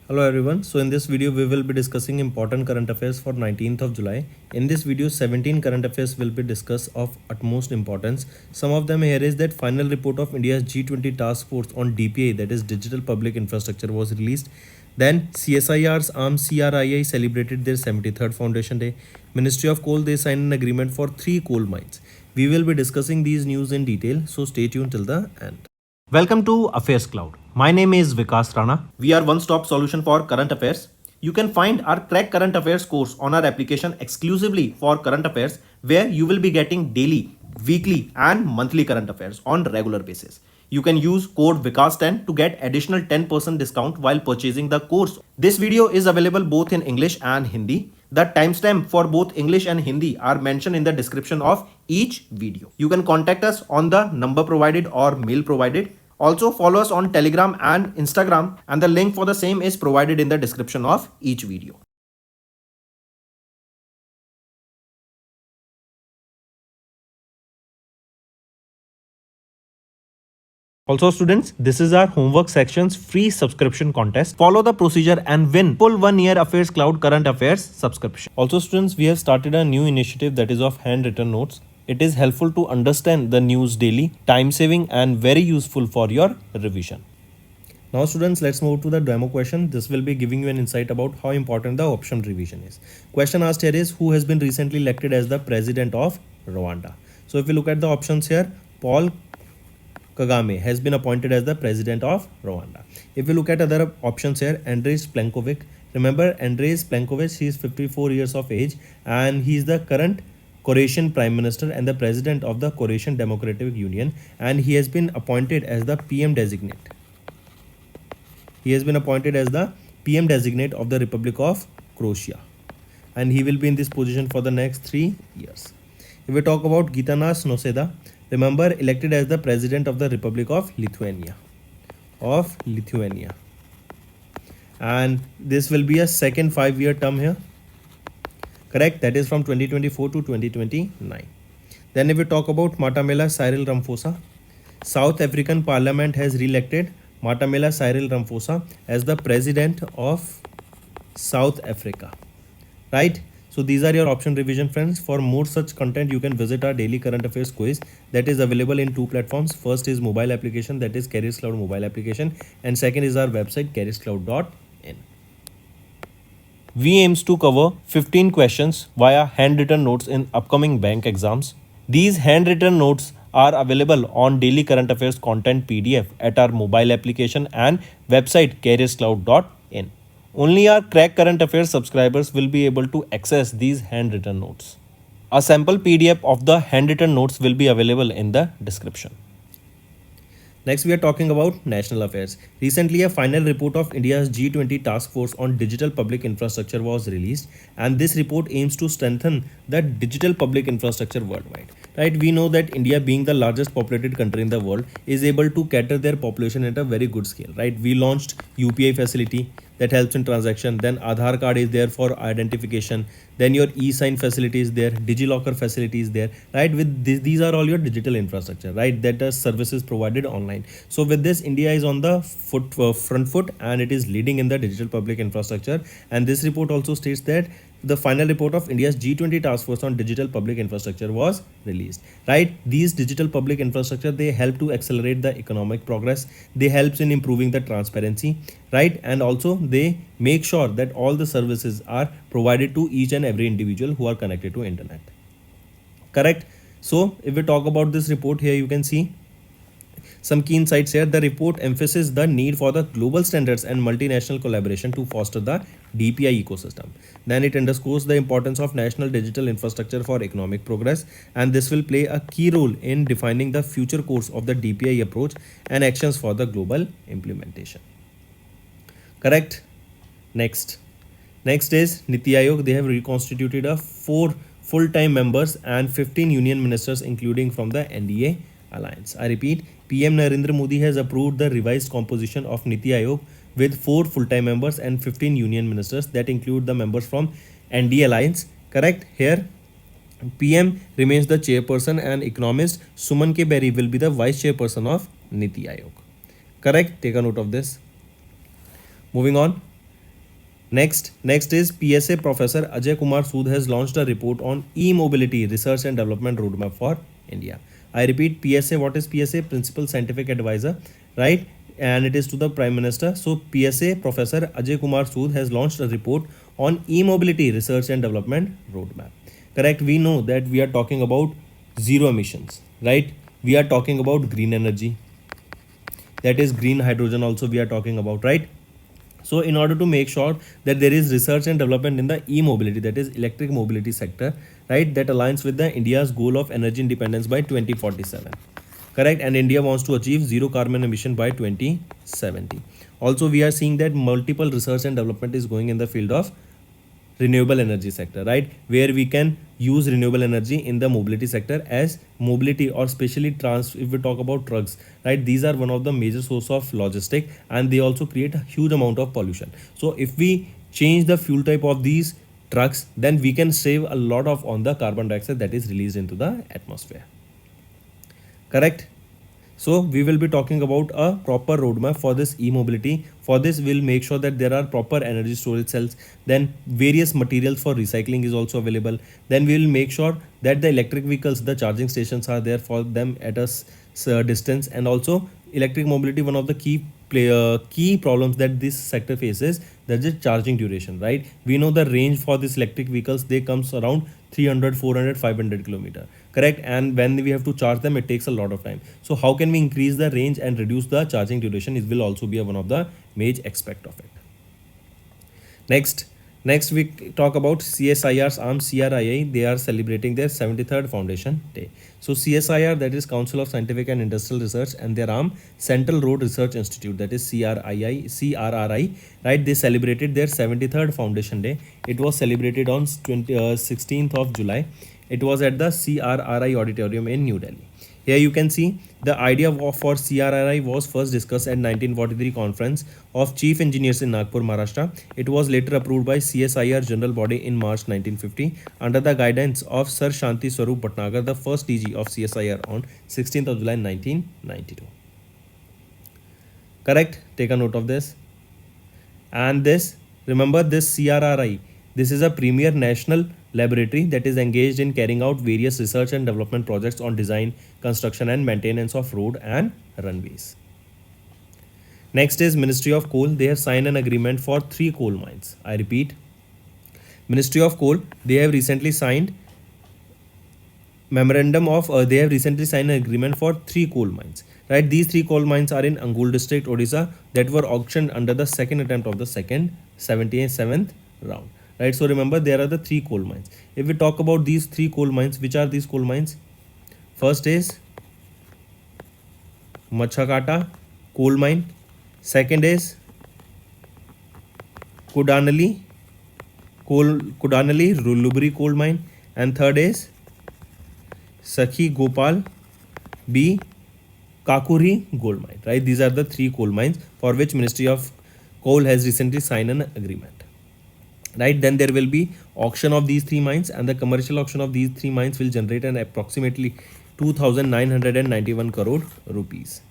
Hello everyone. So in this video we will be discussing important current affairs for 19th of July. In this video 17 current affairs will be discussed of utmost importance. Some of them here is that final report of India's G20 task force on DPI, that is digital public infrastructure, was released. Then CSIR's arm CRII celebrated their 73rd foundation day. Ministry of Coal, they signed an agreement for 3 coal mines. We will be discussing these news in detail, so stay tuned till the end. Welcome to Affairs Cloud. My name is Vikas Rana. We are one-stop solution for current affairs. You can find our Crack Current Affairs course on our application exclusively for current affairs, where you will be getting daily, weekly and monthly current affairs on regular basis. You can use code VIKAS10 to get additional 10% discount while purchasing the course. This video is available both in English and Hindi. The timestamp for both English and Hindi are mentioned in the description of each video. You can contact us on the number provided or mail provided. Also follow us on Telegram and Instagram, and the link for the same is provided in the description of each video. Also students, this is our homework section's free subscription contest. Follow the procedure and win full 1 year Affairs Cloud Current Affairs subscription. Also students, we have started a new initiative that is of handwritten notes. It is helpful to understand the news daily, time saving and very useful for your revision. Now students, let's move to the demo question. This will be giving you an insight about how important the option revision is. Question asked here is, who has been recently elected as the president of Rwanda? So if you look at the options here, Paul Kagame has been appointed as the president of Rwanda. If you look at other options here, Andrej Plenkovic. Remember Andrej Plenkovic, he is 54 years of age and he is the current Croatian Prime Minister and the President of the Croatian Democratic Union, and he has been appointed as the PM designate. He has been appointed as the PM designate of the Republic of Croatia, and he will be in this position for the next 3 years. If we talk about Gitanas Nausėda, remember elected as the President of the Republic of Lithuania. And this will be a second 5-year term here. Correct, that is from 2024 to 2029. Then if we talk about Matamela Cyril Ramaphosa, South African Parliament has re-elected Matamela Cyril Ramaphosa as the President of South Africa. Right? So these are your option revision friends. For more such content, you can visit our daily current affairs quiz that is available in 2 platforms. First is mobile application, that is Careers Cloud mobile application, and second is our website careerscloud.in. We aims to cover 15 questions via handwritten notes in upcoming bank exams. These handwritten notes are available on daily current affairs content PDF at our mobile application and website careerscloud.in. Only our Crack Current Affairs subscribers will be able to access these handwritten notes. A sample PDF of the handwritten notes will be available in the description. Next, we are talking about national affairs. Recently, a final report of India's G20 task force on digital public infrastructure was released, and this report aims to strengthen the digital public infrastructure worldwide. Right, we know that India, being the largest populated country in the world, is able to cater their population at a very good scale. Right, we launched UPI facility that helps in transaction. Then Aadhaar card is there for identification. Then your e-sign facility is there, DigiLocker facility is there. Right, with this, these are all your digital infrastructure. Right, that are services provided online. So with this, India is on the front foot and it is leading in the digital public infrastructure. And this report also states that the final report of India's G20 task force on digital public infrastructure was released. Right, these digital public infrastructure, they help to accelerate the economic progress. They helps in improving the transparency. Right, and also they make sure that all the services are provided to each and every individual who are connected to internet. Correct. So if we talk about this report here, you can see some key insights here. The report emphasizes the need for the global standards and multinational collaboration to foster the DPI ecosystem. Then it underscores the importance of national digital infrastructure for economic progress, and this will play a key role in defining the future course of the DPI approach and actions for the global implementation. Correct. Next is Niti Aayog. They have reconstituted a 4 full-time members and 15 union ministers, including from the NDA alliance. I repeat, PM Narendra Modi has approved the revised composition of Niti Aayog with 4 full-time members and 15 union ministers that include the members from NDA alliance. Correct. Here PM remains the chairperson, and economist Suman K. Berry will be the vice chairperson of Niti Aayog. Correct. Take a note of this. Moving on. Next is PSA Professor Ajay Kumar Sood has launched a report on e-mobility research and development roadmap for India. I repeat, PSA. What is PSA? Principal Scientific Advisor, right? And it is to the Prime Minister. So PSA Professor Ajay Kumar Sood has launched a report on e-mobility research and development roadmap. Correct. We know that we are talking about zero emissions, right? We are talking about green energy. That is green hydrogen. Also, we are talking about, right? So in order to make sure that there is research and development in the e-mobility, that is electric mobility sector, right, that aligns with the India's goal of energy independence by 2047. Correct. And India wants to achieve zero carbon emission by 2070. Also, we are seeing that multiple research and development is going in the field of renewable energy sector, right, where we can use renewable energy in the mobility sector, as mobility or especially if we talk about trucks, right, these are one of the major source of logistic, and they also create a huge amount of pollution. So if we change the fuel type of these trucks, then we can save a lot of on the carbon dioxide that is released into the atmosphere. Correct. So we will be talking about a proper roadmap for this e-mobility. For this, we'll make sure that there are proper energy storage cells. Then various materials for recycling is also available. Then we will make sure that the electric vehicles, the charging stations are there for them at a distance. And also electric mobility, one of the key problems that this sector faces, that is charging duration, right? We know the range for these electric vehicles, they comes around 300, 400, 500 kilometer. Correct. And when we have to charge them, it takes a lot of time. So how can we increase the range and reduce the charging duration? It will also be one of the major aspect of it. Next we talk about CSIR's arm, CRII. They are celebrating their 73rd foundation day. So CSIR, that is Council of Scientific and Industrial Research, and their arm, Central Road Research Institute, that is CRRI, right? They celebrated their 73rd foundation day. It was celebrated on 16th of July. It was at the CRRI auditorium in New Delhi. Here you can see the idea for CRRI was first discussed at 1943 conference of chief engineers in Nagpur, Maharashtra. It was later approved by CSIR general body in March 1950 under the guidance of Sir Shanti Swarup Bhatnagar, the first DG of CSIR, on 16th of July 1992. Correct? Take a note of this. And this, remember this CRRI, this is a premier national laboratory that is engaged in carrying out various research and development projects on design, construction and maintenance of road and runways. Next is Ministry of Coal. They have signed an agreement for 3 coal mines. I repeat, Ministry of Coal, they have recently signed they have recently signed an agreement for 3 coal mines. Right, these 3 coal mines are in Angul district, Odisha, that were auctioned under the second attempt of the 77th round. Right, so remember there are the 3 coal mines. If we talk about these 3 coal mines, which are these coal mines? First is Machhakata coal mine. Second is Kudanali Lubri coal mine, and third is Sakhi Gopal B Kakuri gold mine. Right, these are the 3 coal mines for which Ministry of Coal has recently signed an agreement. Right, then there will be auction of these 3 mines, and the commercial auction of these 3 mines will generate an approximately 2,991 crore rupees.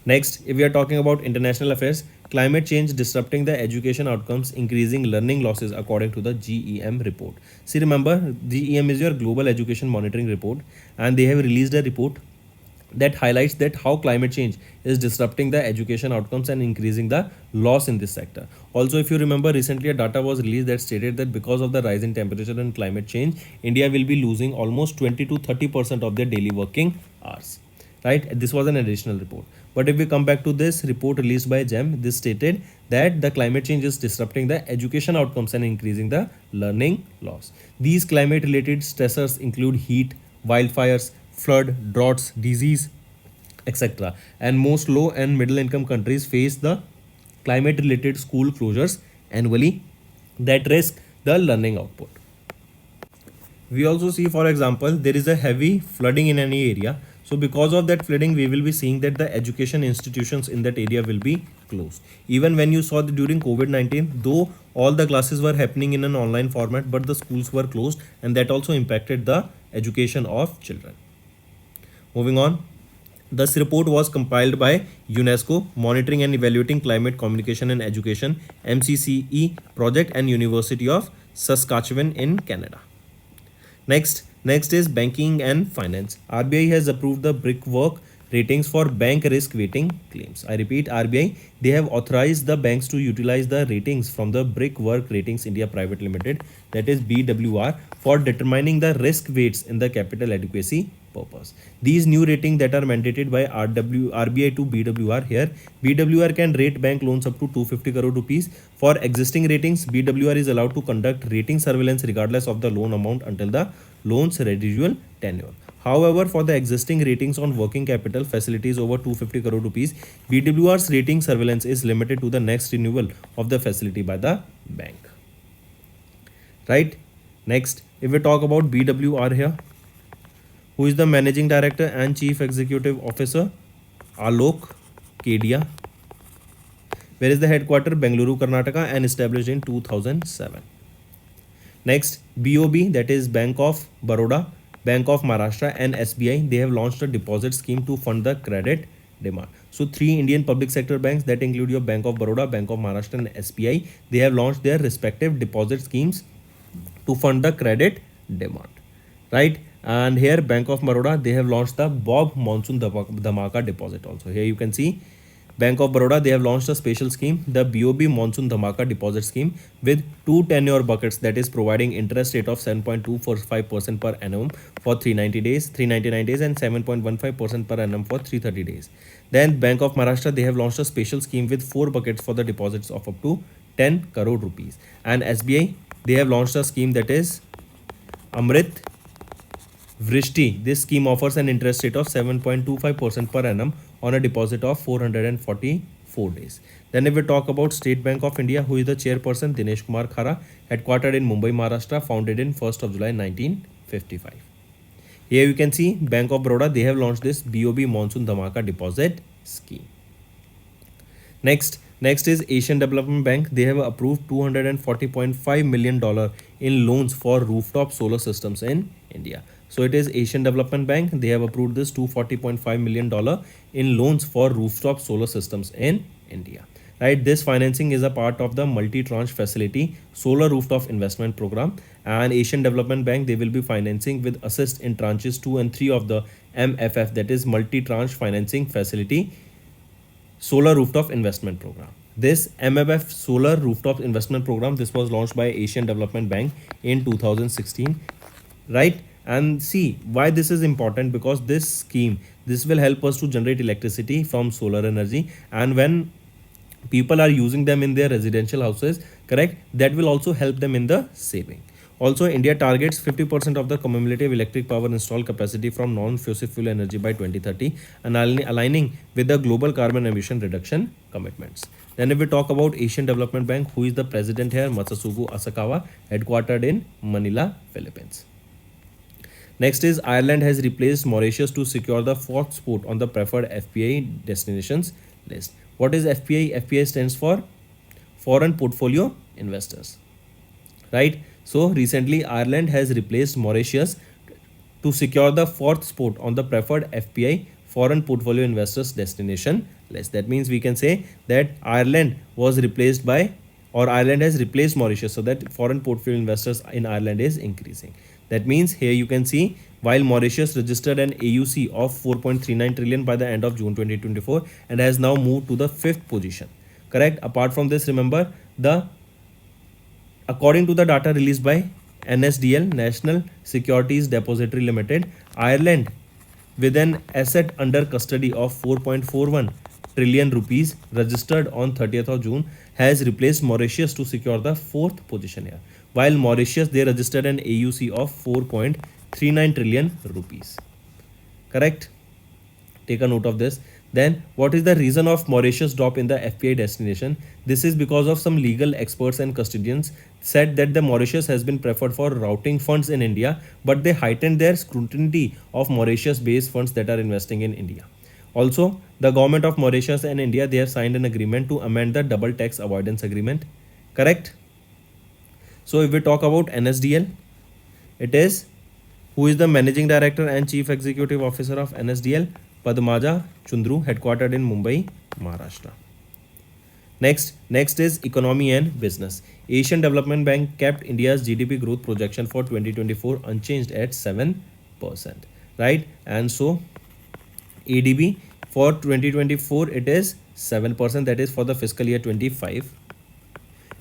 Next, if we are talking about international affairs, climate change disrupting the education outcomes, increasing learning losses according to the GEM report. See, remember, GEM is your Global Education Monitoring Report, and they have released a report that highlights that how climate change is disrupting the education outcomes and increasing the loss in this sector. Also, if you remember, recently a data was released that stated that because of the rise in temperature and climate change, India will be losing almost 20 to 30% of their daily working hours. Right, this was an additional report. But if we come back to this report released by GEM, this stated that the climate change is disrupting the education outcomes and increasing the learning loss. These climate related stressors include heat, wildfires, flood, droughts, disease, etc. And most low and middle income countries face the climate related school closures annually that risk the learning output. We also see, for example, there is a heavy flooding in any area. So because of that flooding, we will be seeing that the education institutions in that area will be closed. Even when you saw that during COVID-19, though all the classes were happening in an online format, but the schools were closed, and that also impacted the education of children. Moving on, This report was compiled by UNESCO, Monitoring and Evaluating Climate Communication and Education MCCE project and University of Saskatchewan in Canada. Next is banking and finance. RBI has approved the brickwork ratings for bank risk weighting claims. I repeat, RBI, they have authorized the banks to utilize the ratings from the Brickwork Ratings India Private Limited, that is BWR, for determining the risk weights in the capital adequacy purpose. These new ratings that are mandated by RBI to BWR here, BWR can rate bank loans up to 250 crore rupees. For existing ratings, BWR is allowed to conduct rating surveillance regardless of the loan amount until the loan's residual tenure. However, for the existing ratings on working capital facilities over 250 crore rupees, BWR's rating surveillance is limited to the next renewal of the facility by the bank. Right? Next, if we talk about BWR here, who is the Managing Director and Chief Executive Officer? Alok Kedia. Where is the headquarter? Bengaluru, Karnataka, and established in 2007. Next, BOB, that is Bank of Baroda, Bank of Maharashtra, and SBI, they have launched a deposit scheme to fund the credit demand. So 3 Indian public sector banks that include your Bank of Baroda, Bank of Maharashtra, and SBI, they have launched their respective deposit schemes to fund the credit demand. Right? And here Bank of Baroda, they have launched the Bob Monsoon Dhamaka deposit also. Here you can see Bank of Baroda, they have launched a special scheme, the BOB Monsoon Dhamaka deposit scheme, with 2 tenure buckets, that is providing interest rate of 7.245% per annum for 399 days and 7.15% per annum for 330 days. Then Bank of Maharashtra, they have launched a special scheme with 4 buckets for the deposits of up to 10 crore rupees. And SBI, they have launched a scheme, that is Amrit Vrishti. This scheme offers an interest rate of 7.25% per annum on a deposit of 444 days. Then if we talk about State Bank of India, who is the chairperson? Dinesh Kumar Khara, headquartered in Mumbai, Maharashtra, founded in 1st of July 1955. Here you can see Bank of Baroda, they have launched this BOB Monsoon Dhamaka deposit scheme. Next is Asian Development Bank. They have approved $240.5 million in loans for rooftop solar systems in India. So it is Asian Development Bank. They have approved this $240.5 million in loans for rooftop solar systems in India. Right, this financing is a part of the multi-tranche facility solar rooftop investment program, and Asian Development Bank, they will be financing with assist in tranches 2 and 3 of the MFF, that is multi-tranche financing facility solar rooftop investment program. This MFF solar rooftop investment program, this was launched by Asian Development Bank in 2016. Right, and see why this is important, because this scheme, this will help us to generate electricity from solar energy, and when people are using them in their residential houses, correct, that will also help them in the saving. Also, India targets 50% of the cumulative electric power installed capacity from non-fossil fuel energy by 2030, and aligning with the global carbon emission reduction commitments. Then if we talk about Asian Development Bank, who is the president here? Masatsugu Asakawa, headquartered in Manila, Philippines. Next is Ireland has replaced Mauritius to secure the 4th spot on the preferred FPI destinations list. What is FPI? FPI stands for Foreign Portfolio Investors. Right? So recently Ireland has replaced Mauritius to secure the 4th spot on the preferred FPI Foreign Portfolio Investors destination list. That means we can say that Ireland was replaced by, or Ireland has replaced Mauritius, so that foreign portfolio investors in Ireland is increasing. That means here you can see, while Mauritius registered an AUC of 4.39 trillion by the end of June 2024 and has now moved to the 5th position. Correct? Apart from this, remember, according to the data released by NSDL, National Securities Depository Limited, Ireland, with an asset under custody of 4.41 trillion rupees registered on 30th of June, has replaced Mauritius to secure the 4th position here. While Mauritius, they registered an AUC of 4.39 trillion rupees. Correct? Take a note of this. Then what is the reason of Mauritius drop in the FPI destination? This is because of some legal experts and custodians said that the Mauritius has been preferred for routing funds in India, but they heightened their scrutiny of Mauritius based funds that are investing in India. Also, the government of Mauritius and India, they have signed an agreement to amend the double tax avoidance agreement. Correct? So if we talk about NSDL, it is, who is the Managing Director and Chief Executive Officer of NSDL? Padmaja Chundru, headquartered in Mumbai, Maharashtra. Next is economy and business. Asian Development Bank kept India's GDP growth projection for 2024 unchanged at 7%, right? And so ADB for 2024 it is 7%, that is for the fiscal year 25.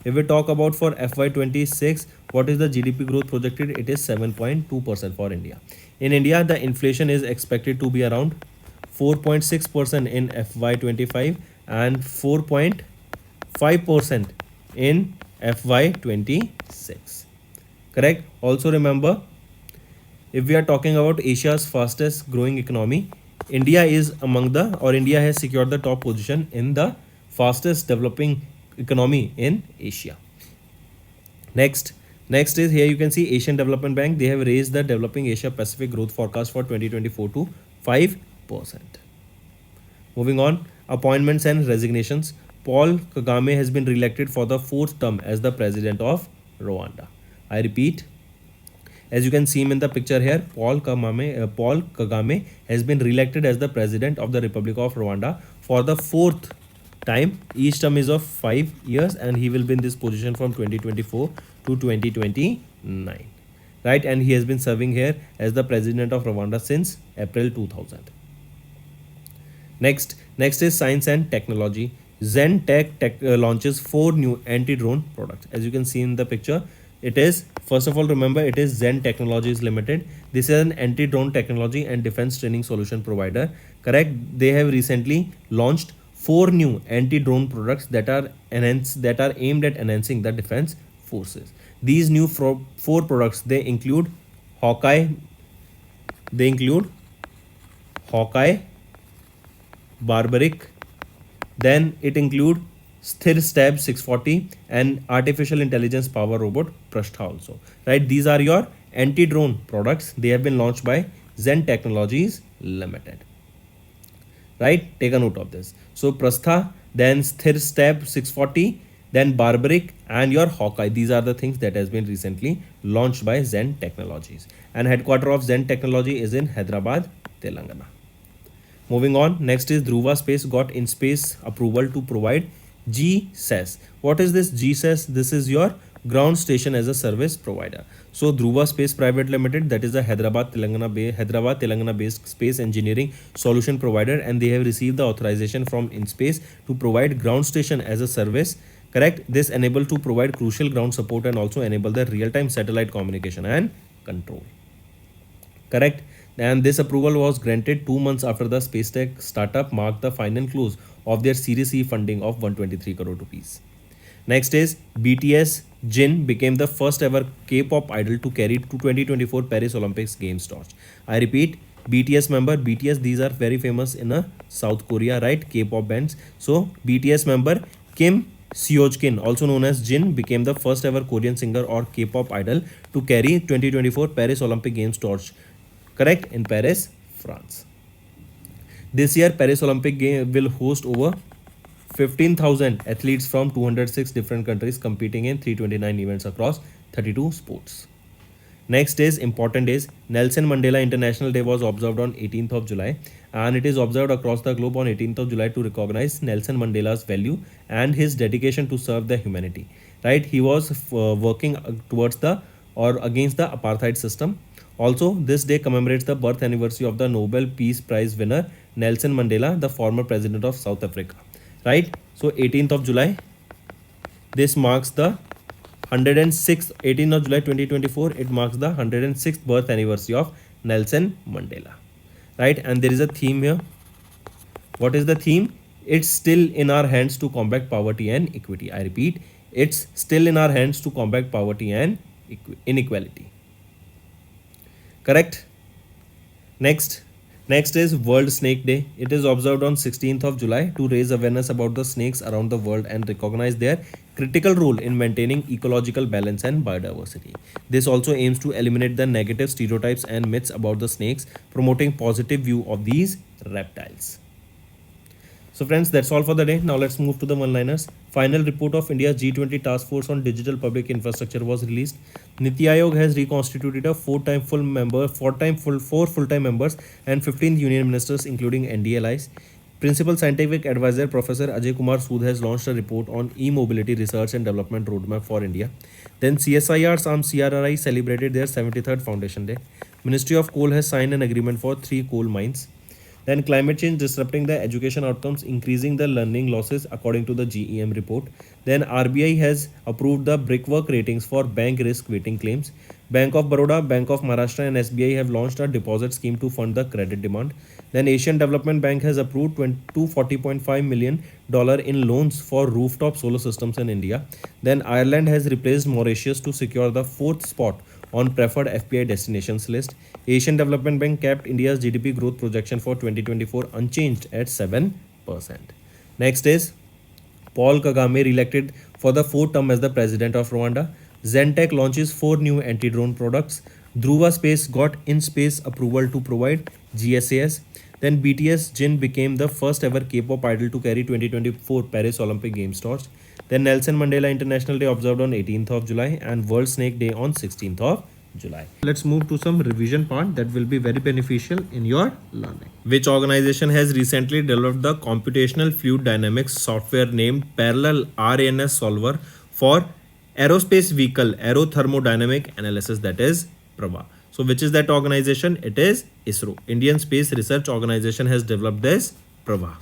If we talk about for FY26, what is the GDP growth projected? It is 7.2% for India. In India, the inflation is expected to be around 4.6% in FY25 and 4.5% in FY26. Correct? Also remember, if we are talking about Asia's fastest growing economy, India has secured the top position in the fastest developing economy in Asia. Next is here you can see Asian Development Bank. They have raised the developing Asia Pacific growth forecast for 2024 to 5%. Moving on, appointments and resignations. Paul Kagame has been re-elected for the 4th term as the president of Rwanda. I repeat, as you can see him in the picture here, Paul Kagame has been re-elected as the president of the Republic of Rwanda for the 4th time. Each term is of 5 years and he will be in this position from 2024 to 2029, right? And he has been serving here as the president of Rwanda since April 2000. Next is science and technology. Zen Tech launches 4 new anti-drone products. As you can see in the picture, it is, first of all, remember it is Zen Technologies Limited. This is an anti-drone technology and defense training solution provider. Correct? They have recently launched 4 new anti-drone products that are aimed at enhancing the defense forces. These new 4 products, they include Hawkeye, Barbaric, then it include Sthir Stab 640 and artificial intelligence power robot Prastha also, right? These are your anti-drone products. They have been launched by Zen Technologies Limited, right? Take a note of this. So Prastha, then Sthir Stab 640, then Barbaric and your Hawkeye. These are the things that has been recently launched by Zen Technologies, and headquarter of Zen Technology is in Hyderabad, Telangana. Moving on, next is Dhruva Space got in-space approval to provide GSAS. What is this GSAS? This is your ground station as a service provider. So Dhruva Space Private Limited, that is a Hyderabad Telangana based space engineering solution provider, and they have received the authorization from InSpace to provide ground station as a service. Correct? This enable to provide crucial ground support and also enable the real-time satellite communication and control. Correct? And this approval was granted 2 months after the space tech startup marked the final close of their Series E funding of 123 crore rupees. Next is BTS Jin became the first ever K-pop idol to carry to 2024 Paris Olympics Games torch. I repeat, BTS member, these are very famous in South Korea, right? K-pop bands. So BTS member Kim Seojin, also known as Jin, became the first ever Korean singer or K-pop idol to carry 2024 Paris Olympic Games torch. Correct? In Paris, France. This year, Paris Olympic Game will host over 15,000 athletes from 206 different countries competing in 329 events across 32 sports. Next is important days. Nelson Mandela International Day was observed on 18th of July, and it is observed across the globe on 18th of July to recognize Nelson Mandela's value and his dedication to serve the humanity. Right? He was working towards against the apartheid system. Also, this day commemorates the birth anniversary of the Nobel Peace Prize winner Nelson Mandela, the former president of South Africa. Right? So 18th of July, this marks the 106th, 18th of July 2024, it marks the 106th birth anniversary of Nelson Mandela. Right? And there is a theme here. What is the theme? It's still in our hands to combat poverty and equity. I repeat, it's still in our hands to combat poverty and inequality. Correct? Next is World Snake Day. It is observed on 16th of July to raise awareness about the snakes around the world and recognize their critical role in maintaining ecological balance and biodiversity. This also aims to eliminate the negative stereotypes and myths about the snakes, promoting positive view of these reptiles. So friends, that's all for the day. Now let's move to the one-liners. Final report of India's G20 task force on digital public infrastructure was released. Niti Aayog has reconstituted a four full-time members and 15 union ministers including NDA allies. Principal Scientific Advisor Professor Ajay Kumar Sood has launched a report on e-mobility research and development roadmap for India. Then CSIR's arm CRRI celebrated their 73rd Foundation Day. Ministry of Coal has signed an agreement for 3 coal mines. Then climate change disrupting the education outcomes, increasing the learning losses according to the GEM report. Then RBI has approved the brickwork ratings for bank risk weighting claims. Bank of Baroda, Bank of Maharashtra and SBI have launched a deposit scheme to fund the credit demand. Then Asian Development Bank has approved $240.5 million in loans for rooftop solar systems in India. Then Ireland has replaced Mauritius to secure the 4th spot on preferred FPI destinations list. Asian Development Bank kept India's GDP growth projection for 2024 unchanged at 7%. Next is Paul Kagame re-elected for the 4th term as the president of Rwanda. Zentech launches 4 new anti-drone products. Dhruva Space got in-space approval to provide GSAS. Then BTS Jin became the first ever K-pop idol to carry 2024 Paris Olympic Games torch. Then Nelson Mandela International Day observed on 18th of July and World Snake Day on 16th of July. Let's move to some revision part that will be very beneficial in your learning. Which organization has recently developed the computational fluid dynamics software named Parallel RANS Solver for aerospace vehicle aerothermodynamic analysis, that is PRAVA. So which is that organization? It is ISRO. Indian Space Research Organization has developed this PRAVA.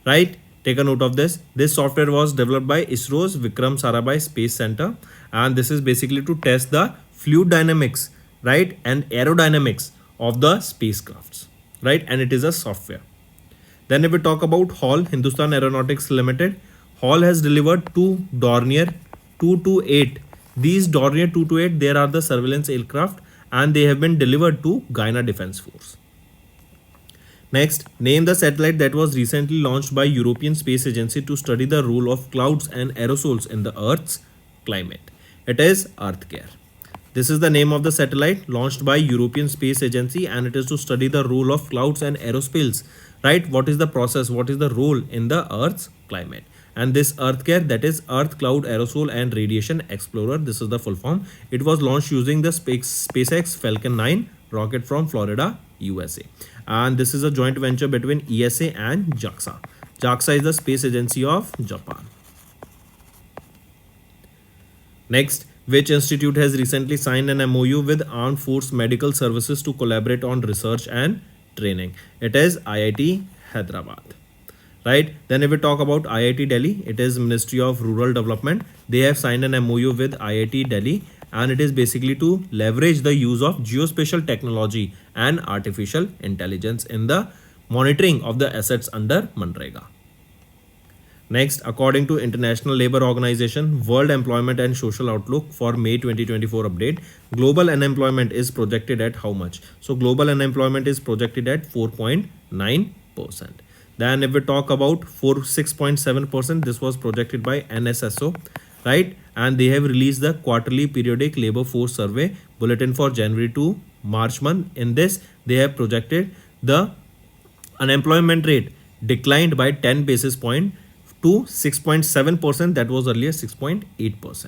Right? Take a note of this. This software was developed by ISRO's Vikram Sarabhai Space Center, and this is basically to test the fluid dynamics, right, and aerodynamics of the spacecrafts, right, and it is a software. Then if we talk about HAL, Hindustan Aeronautics Limited, HAL has delivered 2 Dornier 228. These Dornier 228, there are the surveillance aircraft and they have been delivered to Guyana Defence Force. Next, name the satellite that was recently launched by European Space Agency to study the role of clouds and aerosols in the Earth's climate. It is EarthCare. This is the name of the satellite launched by European Space Agency and it is to study the role of clouds and aerosols, right? What is the process? What is the role in the Earth's climate? And this EarthCare, that is Earth Cloud Aerosol and Radiation Explorer, this is the full form. It was launched using the SpaceX Falcon 9 rocket from Florida, USA. And this is a joint venture between ESA and JAXA. JAXA is the space agency of Japan. Next, which institute has recently signed an MOU with Armed Force Medical Services to collaborate on research and training? It is IIT Hyderabad. Right? Then if we talk about IIT Delhi, it is Ministry of Rural Development. They have signed an MOU with IIT Delhi and it is basically to leverage the use of geospatial technology and artificial intelligence in the monitoring of the assets under MNREGA. Next, according to International Labour Organization, World Employment and Social Outlook for May 2024 update, global unemployment is projected at how much? So global unemployment is projected at 4.9%. Then if we talk about 6.7%, this was projected by NSSO, right? And they have released the quarterly periodic labor force survey bulletin for January to March month. In this, they have projected the unemployment rate declined by 10 basis point to 6.7%. That was earlier 6.8%.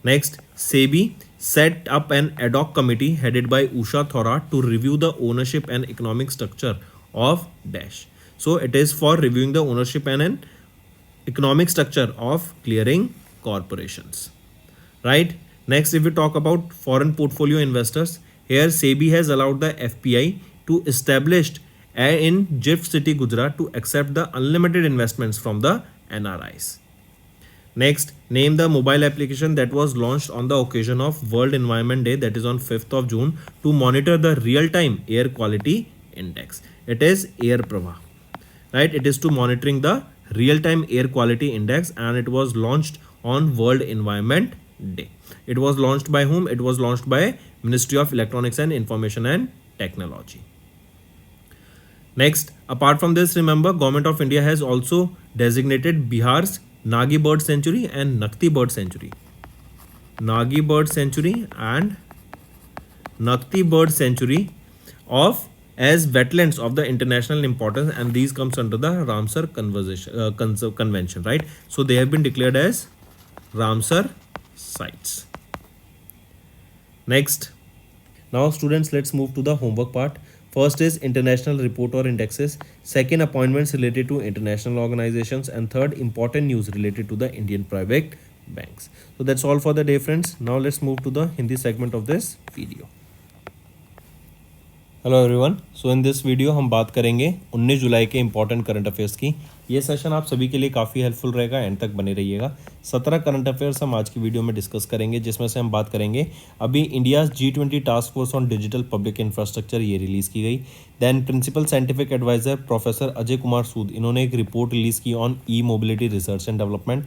Next, SEBI set up an ad hoc committee headed by Usha Thorat to review the ownership and economic structure of Dash. So it is for reviewing the ownership and an economic structure of clearing corporations, right? Next, if we talk about foreign portfolio investors, here SEBI has allowed the FPI to establish in GIFT City, Gujarat to accept the unlimited investments from the NRIs. Next, name the mobile application that was launched on the occasion of World Environment Day, that is on 5th of June, to monitor the real-time air quality index. It is AirPrava, right? It is to monitoring the real-time air quality index and it was launched on World Environment Day. It was launched by whom? It was launched by Ministry of Electronics and Information and Technology. Next, apart from this, remember, Government of India has also designated Bihar's Nagi Bird Sanctuary and Nakti Bird Sanctuary. Nagi Bird Sanctuary and Nakti Bird Sanctuary of as wetlands of the international importance, and these comes under the Ramsar convention, right? So they have been declared as Ramsar sites. Next, now students, let's move to the homework part. First is international report or indexes, second appointments related to international organizations, and third important news related to the Indian private banks. So that's all for the day, friends. Now let's move to the Hindi segment of this video. Hello everyone, so in this video हम बात करेंगे 19 जुलाई के important current affairs की। ये session आप सभी के लिए काफ़ी हेल्पफुल रहेगा, एंड तक बने रहिएगा। 17 करंट अफेयर्स हम आज की वीडियो में डिस्कस करेंगे, जिसमें से हम बात करेंगे अभी India's G20 task force on digital public infrastructure, ये रिलीज़ की गई। Then principal scientific adviser professor Ajay Kumar Sood, इन्होंने एक रिपोर्ट रिलीज़ की on e mobility research and development.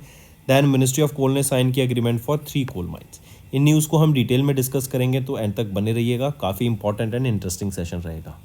Then ministry of coal ने साइन किया एग्रीमेंट फॉर 3 कोल माइंस। इन news को हम डिटेल में डिस्कस करेंगे, तो एंड तक बने रहिएगा। काफ़ी इंपॉर्टेंट एंड इंटरेस्टिंग सेशन रहेगा।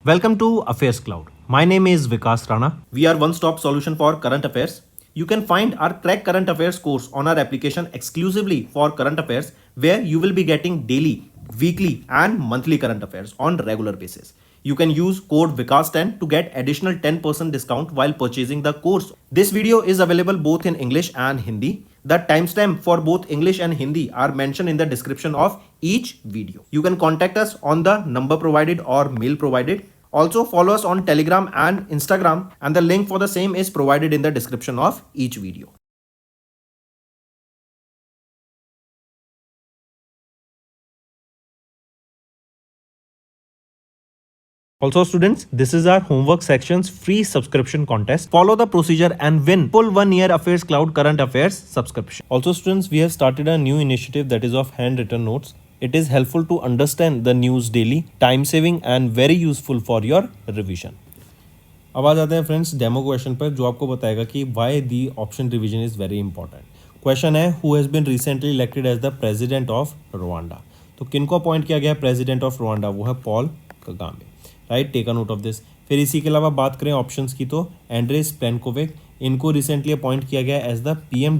Welcome to Affairs Cloud. My name is Vikas Rana. We are one-stop solution for current affairs. You can find our Crack Current Affairs course on our application exclusively for current affairs, where you will be getting daily, weekly and monthly current affairs on regular basis. You can use code Vikas10 to get additional 10% discount while purchasing the course. This video is available both in English and Hindi. The timestamp for both English and Hindi are mentioned in the description of each video. You can contact us on the number provided or mail provided. Also follow us on Telegram and Instagram, and the link for the same is provided in the description of each video. Also students, this is our homework section's free subscription contest. Follow the procedure and win full 1 year Affairs Cloud current affairs subscription. Also students, we have started a new initiative that is of handwritten notes. It is helpful to understand the news daily, time saving and very useful for your revision. अब आ जाते हैं friends demo question पर, जो आपको बताएगा कि why the option revision is very important. Question है, who has been recently elected as the president of Rwanda. तो किनको अपॉइंट किया गया है प्रेसिडेंट ऑफ रवांडा? वो है Paul Kagame, right? Take a note of this. फिर इसी के अलावा बात करें ऑप्शंस की, तो एंड्रेस प्लेनकोविक, इनको रिसेंटली अपॉइंट किया गया as the PM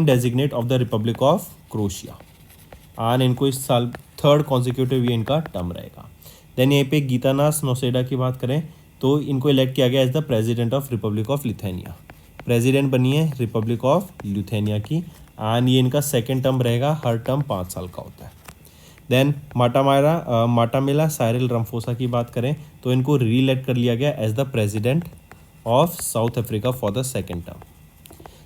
designate of the Republic of Croatia, और इनको इस साल 3rd कॉन्सिक्यूटिव ये इनका टर्म रहेगा। देन यहीं पे गीतानास नौसेडा की बात करें तो इनको इलेक्ट किया गया as the president of Republic of Lithuania. President बनी है रिपब्लिक ऑफ लिथुआनिया की, एंड ये इनका 2nd टर्म रहेगा। हर टर्म 5 साल का होता है। देन माटामेला साइरिल रमफोसा की बात करें तो इनको री इलेक्ट कर लिया गया as the president of South Africa for the 2nd term.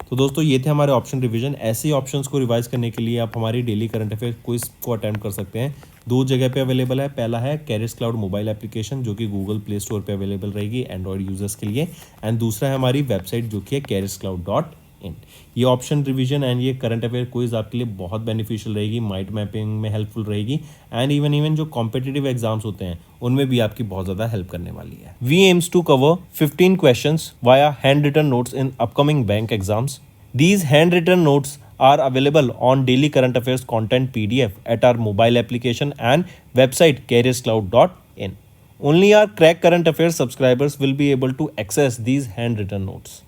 तो दोस्तों ये थे हमारे ऑप्शन रिवीजन। ऐसे ही ऑप्शंस को रिवाइज करने के लिए आप हमारी डेली करंट अफेयर क्विज को अटेम्प्ट कर सकते हैं। 2 जगह पे अवेलेबल है। पहला है कैरियर्स क्लाउड मोबाइल एप्लीकेशन, जो कि गूगल प्ले स्टोर पे अवेलेबल रहेगी एंड्रॉयड यूजर्स के लिए, एंड दूसरा है हमारी वेबसाइट जो कि है careerscloud.in। ये ऑप्शन रिवीजन एंड ये करंट अफेयर क्विज आपके लिए बहुत बेनिफिशियल रहेगी, माइंड मैपिंग में हेल्पफुल रहेगी, एंड इवन जो कॉम्पिटिटिव एग्जाम्स होते हैं उनमें भी आपकी बहुत ज़्यादा हेल्प करने वाली है। We aims to cover 15 questions via handwritten notes in upcoming bank exams. These handwritten notes are available on daily current affairs content PDF at our mobile application and website careerscloud.in. Only our Crack Current Affairs subscribers will be able to access these handwritten notes.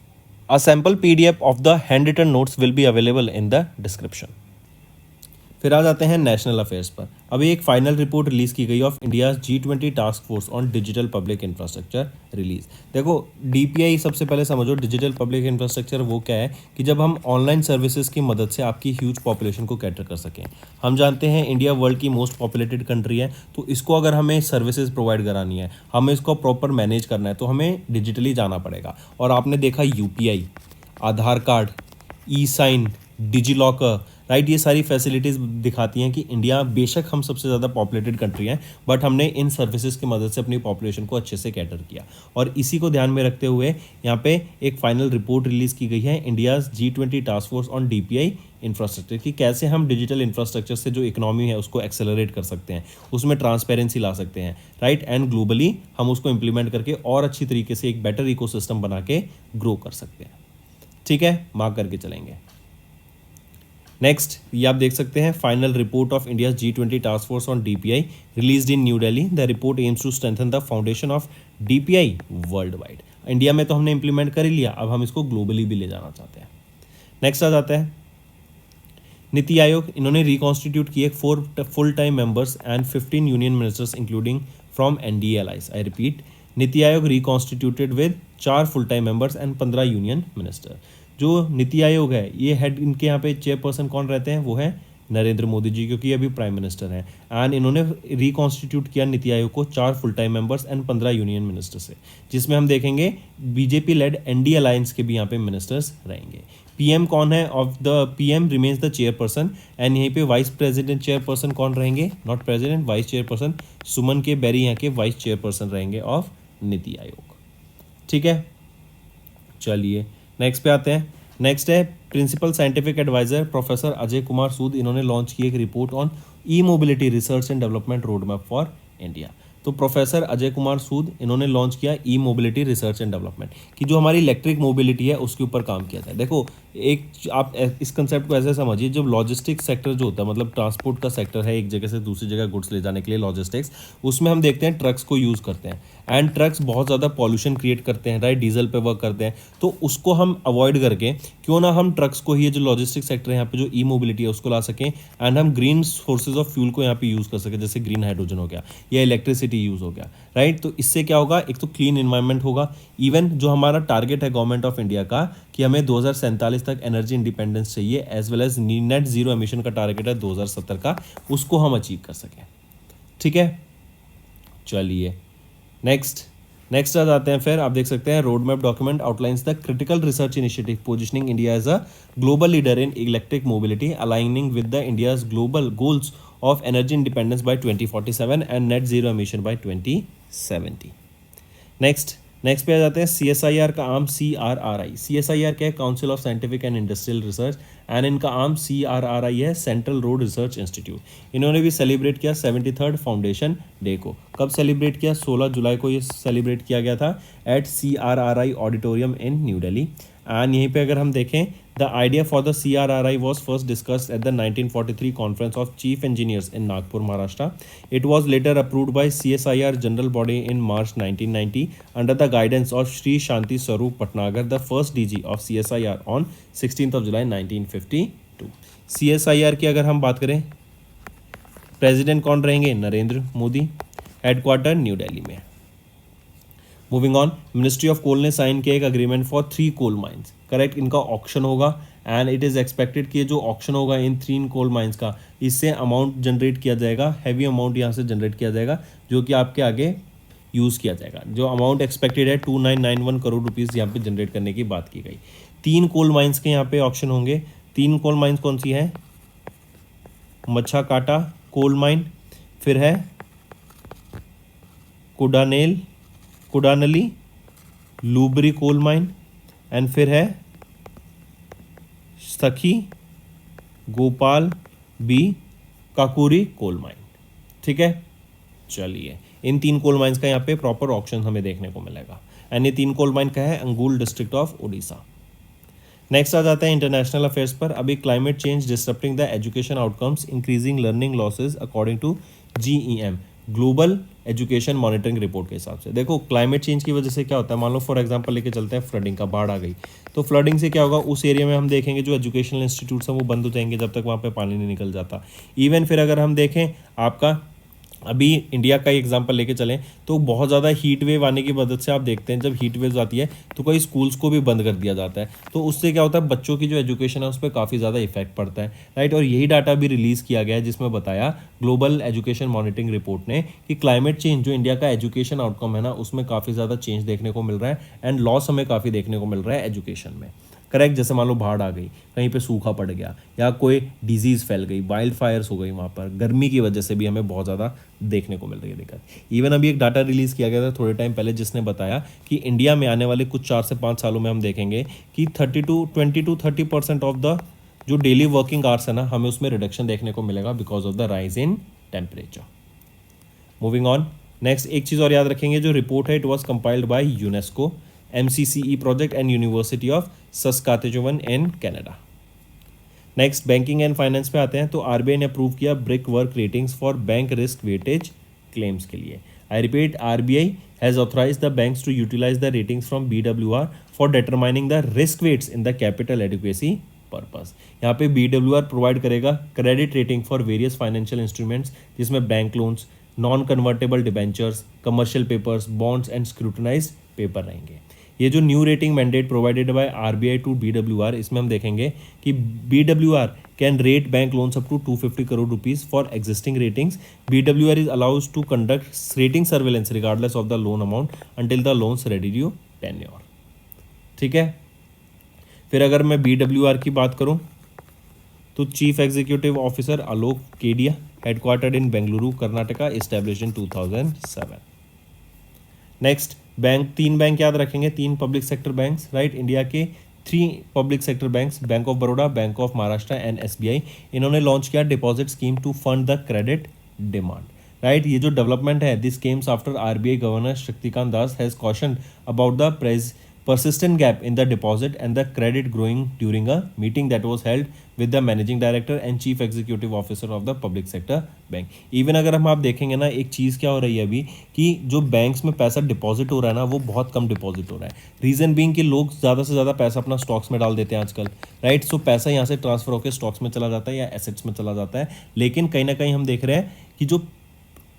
A sample PDF of the handwritten notes will be available in the description. फिर आ जाते हैं national affairs पर। अभी एक final report release की गई of India's G20 task force on digital public infrastructure release. देखो DPI सबसे पहले समझो, डिजिटल पब्लिक इंफ्रास्ट्रक्चर वो क्या है कि जब हम ऑनलाइन सर्विसेज की मदद से आपकी ह्यूज पॉपुलेशन को कैटर कर सकें। हम जानते हैं इंडिया वर्ल्ड की मोस्ट पॉपुलेटेड कंट्री है, तो इसको अगर हमें सर्विसेज प्रोवाइड करानी है, हमें इसको प्रॉपर मैनेज करना है, तो हमें डिजिटली जाना पड़ेगा। और आपने देखा UPI, आधार कार्ड, ई-साइन, डिजिलॉकर, राइट, ये सारी फैसिलिटीज़ दिखाती हैं कि इंडिया बेशक हम सबसे ज़्यादा पॉपुलेटेड कंट्री हैं, बट हमने इन सर्विसेज की मदद से अपनी पॉपुलेशन को अच्छे से कैटर किया। और इसी को ध्यान में रखते हुए यहाँ पे एक फाइनल रिपोर्ट रिलीज़ की गई है India's G20 task force on DPI infrastructure की, कैसे हम डिजिटल इंफ्रास्ट्रक्चर से जो इकोनॉमी है उसको एक्सेलरेट कर सकते हैं, उसमें ट्रांसपेरेंसी ला सकते हैं, राइट, एंड ग्लोबली हम उसको इम्प्लीमेंट करके और अच्छी तरीके से एक बेटर इकोसिस्टम बना के ग्रो कर सकते हैं। ठीक है, मार्क करके चलेंगे। नेक्स्ट, ये आप देख सकते हैं final report of India G20 task force on DPI released in New Delhi. The report aims to strengthen the foundation of DPI worldwide. India में तो हमने इंप्लीमेंट कर ही लिया, अब हम इसको ग्लोबली भी ले जाना चाहते हैं। नेक्स्ट आ जाता है, नीति आयोग इन्होंने रिकॉन्स्टिट्यूट किए 4 full time members and 15 union ministers including from NDA alliance. I repeat, NITI Aayog reconstituted with 4 full time members and 15 union minister. जो नीति आयोग है ये हेड, इनके यहाँ पे चेयरपर्सन कौन रहते हैं, वो है नरेंद्र मोदी जी, क्योंकि अभी प्राइम मिनिस्टर हैं। एंड इन्होंने रिकॉन्स्टिट्यूट किया नीति आयोग को 4 full time members and 15 union minister से, जिसमें हम देखेंगे बीजेपी लेड एनडीए अलायंस के भी यहाँ पे मिनिस्टर्स रहेंगे। पीएम कौन है, of the PM remains the chairperson. And यहीं पे वाइस प्रेसिडेंट चेयरपर्सन कौन रहेंगे, नॉट प्रेसिडेंट, वाइस चेयरपर्सन सुमन के बेरी यहाँ के वाइस चेयरपर्सन रहेंगे ऑफ नीति आयोग। ठीक है, चलिए नेक्स्ट पे आते हैं। नेक्स्ट है principal scientific adviser professor Ajay Kumar Sood. इन्होंने लॉन्च की एक report on e mobility research and development road map for India. तो प्रोफेसर अजय कुमार सूद इन्होंने लॉन्च किया e mobility research and development, कि जो हमारी इलेक्ट्रिक मोबिलिटी है उसके ऊपर काम किया जाए। देखो एक आप इस कंसेप्ट को ऐसे समझिए, जब लॉजिस्टिक सेक्टर जो होता है, मतलब ट्रांसपोर्ट का सेक्टर है, एक जगह से दूसरी जगह गुड्स ले जाने के लिए लॉजिस्टिक्स, उसमें हम देखते हैं ट्रक्स को यूज़ करते हैं एंड ट्रक्स बहुत ज़्यादा पॉल्यूशन क्रिएट करते हैं, राइट, डीजल पे वर्क करते हैं। तो उसको हम अवॉइड करके क्यों ना हम ट्रक्स को ही, ये जो लॉजिस्टिक सेक्टर है यहाँ पे जो ई मोबिलिटी है उसको ला सकें एंड हम ग्रीन सोर्सेज ऑफ फ्यूल को यहाँ पे यूज़ कर सकें, जैसे ग्रीन हाइड्रोजन हो गया या इलेक्ट्रिसिटी यूज़ हो गया, राइट। तो इससे क्या होगा, एक तो क्लीन इन्वायरमेंट होगा। इवन जो हमारा टारगेट है गवर्नमेंट ऑफ इंडिया का कि हमें 2047 तक एनर्जी इंडिपेंडेंस चाहिए, as well as net zero emission का टारगेट है 2070 का, उसको हम अचीव कर सकें। ठीक है, चलिए नेक्स्ट आ जाते हैं। फिर आप देख सकते हैं road map document outlines the critical research initiative positioning India as a global leader in electric mobility, aligning with the India's global goals of energy independence by 2047 and net zero emission by 2070। Next पे आ जाते हैं CSIR का arm CRRI। CSIR क्या है, council of scientific and industrial research, and इनका arm CRRI है, central road research institute. इन्होंने भी सेलिब्रेट किया 73rd फाउंडेशन डे को। कब सेलिब्रेट किया, 16 जुलाई को ये सेलिब्रेट किया गया था at CRRI auditorium in New Delhi. And यहीं पे अगर हम देखें, the idea for the CRRI was first discussed at the 1943 conference of chief engineers in Nagpur, Maharashtra. It was later approved by CSIR general body in March 1990 under the guidance of Shri Shanti Swaroop Patnagar, the first DG of CSIR on 16th of July 1952. CSIR की अगर हम बात करें, president कौन रहेंगे, Narendra Modi, headquarter New Delhi में। Moving on, ministry of coal ने sign किया एक agreement for 3 coal mines, correct. इनका ऑक्शन होगा एंड इट इज़ एक्सपेक्टेड कि जो ऑक्शन होगा इन 3 कोल माइंस का, इससे अमाउंट जनरेट किया जाएगा, हैवी अमाउंट यहाँ से जनरेट किया जाएगा, जो कि आपके आगे यूज़ किया जाएगा। जो अमाउंट एक्सपेक्टेड है 2991 करोड़ रुपीज़ यहाँ पे जनरेट करने की बात की गई। 3 कोल माइंस के यहाँ पे ऑक्शन होंगे। 3 कोल माइंस कौन सी है, मच्छा काटा कोल माइन, फिर है कुडानली लूबरी कोल माइन, एंड फिर है सखी गोपाल बी काकुरी कोल माइन। ठीक है, चलिए इन 3 कोल माइंस का यहाँ पे प्रॉपर ऑक्शन हमें देखने को मिलेगा। एंड ये 3 कोल माइन का है Angul district of Orissa. Next आ जाता है इंटरनेशनल अफेयर्स पर। अभी climate change disturbing the education outcomes, increasing learning losses according to GEM, global education monitoring report के हिसाब से। देखो क्लाइमेट चेंज की वजह से क्या होता है, मान लो फॉर एग्जांपल लेके चलते हैं फ्लडिंग का, बाढ़ आ गई, तो फ्लडिंग से क्या होगा, उस एरिया में हम देखेंगे जो एजुकेशनल इंस्टीट्यूट्स हैं वो बंद हो जाएंगे जब तक वहाँ पे पानी नहीं निकल जाता। इवन फिर अगर हम देखें आपका अभी इंडिया का ही एग्जांपल लेके चलें तो बहुत ज़्यादा हीट वेव आने की मदद से आप देखते हैं जब हीट वेव आती है तो कई स्कूल्स को भी बंद कर दिया जाता है। तो उससे क्या होता है, बच्चों की जो एजुकेशन है उस पर काफ़ी ज़्यादा इफेक्ट पड़ता है, राइट। और यही डाटा भी रिलीज़ किया गया है जिसमें बताया ग्लोबल एजुकेशन मॉनिटरिंग रिपोर्ट ने कि क्लाइमेट चेंज जो इंडिया का एजुकेशन आउटकम है ना, उसमें काफ़ी ज़्यादा चेंज देखने को मिल रहा है एंड लॉस हमें काफ़ी देखने को मिल रहा है एजुकेशन में, करेक्ट। जैसे मान लो बाढ़ आ गई, कहीं पे सूखा पड़ गया, या कोई डिजीज़ फैल गई, वाइल्ड फायर्स हो गई वहाँ पर, गर्मी की वजह से भी हमें बहुत ज़्यादा देखने को मिल रही है दिक्कत। इवन अभी एक डाटा रिलीज़ किया गया था थोड़े टाइम पहले जिसने बताया कि इंडिया में आने वाले कुछ 4 से 5 सालों में हम देखेंगे कि 20-30% ऑफ द जो डेली वर्किंग आवर्स है ना, हमें उसमें रिडक्शन देखने को मिलेगा because of the rise in temperature. Moving on, next एक चीज़ और याद रखेंगे, जो रिपोर्ट है it was compiled by UNESCO, MCCE project and University of Saskatchewan in Canada। Next banking and finance पे आते हैं। तो RBI ने अप्रूव किया brick work ratings for bank risk weightage claims के लिए। आई repeat, RBI has authorise the banks to utilise the ratings from BWR for determining the risk weights in the capital adequacy purpose. यहाँ पे BWR provide करेगा credit rating for various financial instruments, जिसमें bank loans, non convertible debentures, commercial papers, bonds and scrutinised paper रहेंगे। ये जो new rating mandate provided by RBI to BWR, इसमें हम देखेंगे कि BWR can rate bank loans up to 250 crore rupees for existing ratings. BWR is allows to conduct rating surveillance regardless of the loan amount until the loans ready due tenure. ठीक है, फिर अगर मैं BWR की बात करूं तो chief executive officer Alok Kedia, headquartered in Bengaluru Karnataka, established in 2007। Next, bank, 3 bank याद रखेंगे, 3 public sector banks, right. India के 3 public sector banks, bank of Baroda, bank of Maharashtra and SBI, इन्होंने लॉन्च किया deposit scheme to fund the credit demand, right. ये जो development है, this comes after RBI governor Shaktikanta Das has cautioned about the persistent gap in the deposit and the credit growing during a meeting that was held with the managing director and chief executive officer of the public sector bank। Even अगर हम आप देखेंगे ना, एक चीज़ क्या हो रही है अभी कि जो बैंक्स में पैसा डिपॉजिट हो रहा है ना, वो बहुत कम डिपॉजिट हो रहा है। रीज़न बीइंग कि लोग ज़्यादा से ज़्यादा पैसा अपना स्टॉक्स में डाल देते हैं आजकल, राइट। सो पैसा यहाँ से ट्रांसफर होकर स्टॉक्स में चला जाता है या एसेट्स में चला जाता है, लेकिन कहीं ना कहीं हम देख रहे हैं कि जो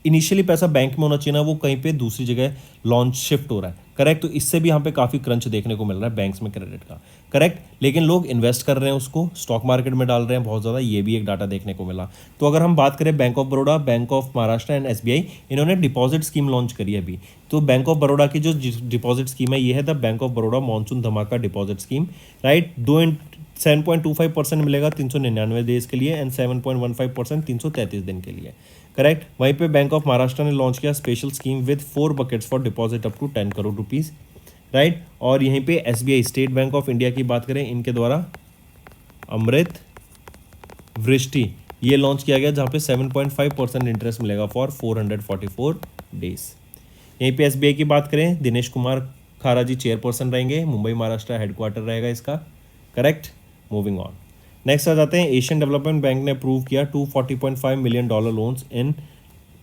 इनिशियली पैसा बैंक में होना चाहिए ना, वो कहीं पे दूसरी जगह लॉन्च शिफ्ट हो रहा है, करेक्ट। तो इससे भी यहाँ पे काफ़ी क्रंच देखने को मिल रहा है बैंक्स में क्रेडिट का, करेक्ट। लेकिन लोग इन्वेस्ट कर रहे हैं, उसको स्टॉक मार्केट में डाल रहे हैं बहुत ज़्यादा, ये भी एक डाटा देखने को मिला। तो अगर हम बात करें bank of Baroda, bank of Maharashtra and SBI, इन्होंने डिपॉजिट स्कीम लॉन्च करी है अभी। तो बैंक ऑफ बड़ौदा की जो डिपॉजिट स्कीम है, ये है the bank of Baroda monsoon धमाका डिपॉजिट स्कीम, राइट। 7.25% मिलेगा 399 डेज के लिए एंड 7.15% 333 दिन के लिए, करेक्ट। वहीं पे बैंक ऑफ महाराष्ट्र ने लॉन्च किया special scheme with 4 buckets for deposit up to 10 crore rupees, right. और यहीं पे SBI, State Bank of India की बात करें, इनके द्वारा अमृत वृष्टि ये लॉन्च किया गया, जहाँ पे 7.5% इंटरेस्ट मिलेगा फॉर 444 डेज। यहीं पे SBI की बात करें, दिनेश कुमार खारा जी चेयरपर्सन रहेंगे, मुंबई महाराष्ट्र हेडक्वार्टर रहेगा इसका, करेक्ट। मूविंग ऑन, नेक्स्ट आ जाते हैं। एशियन डेवलपमेंट बैंक ने अप्रूव किया $240.5 million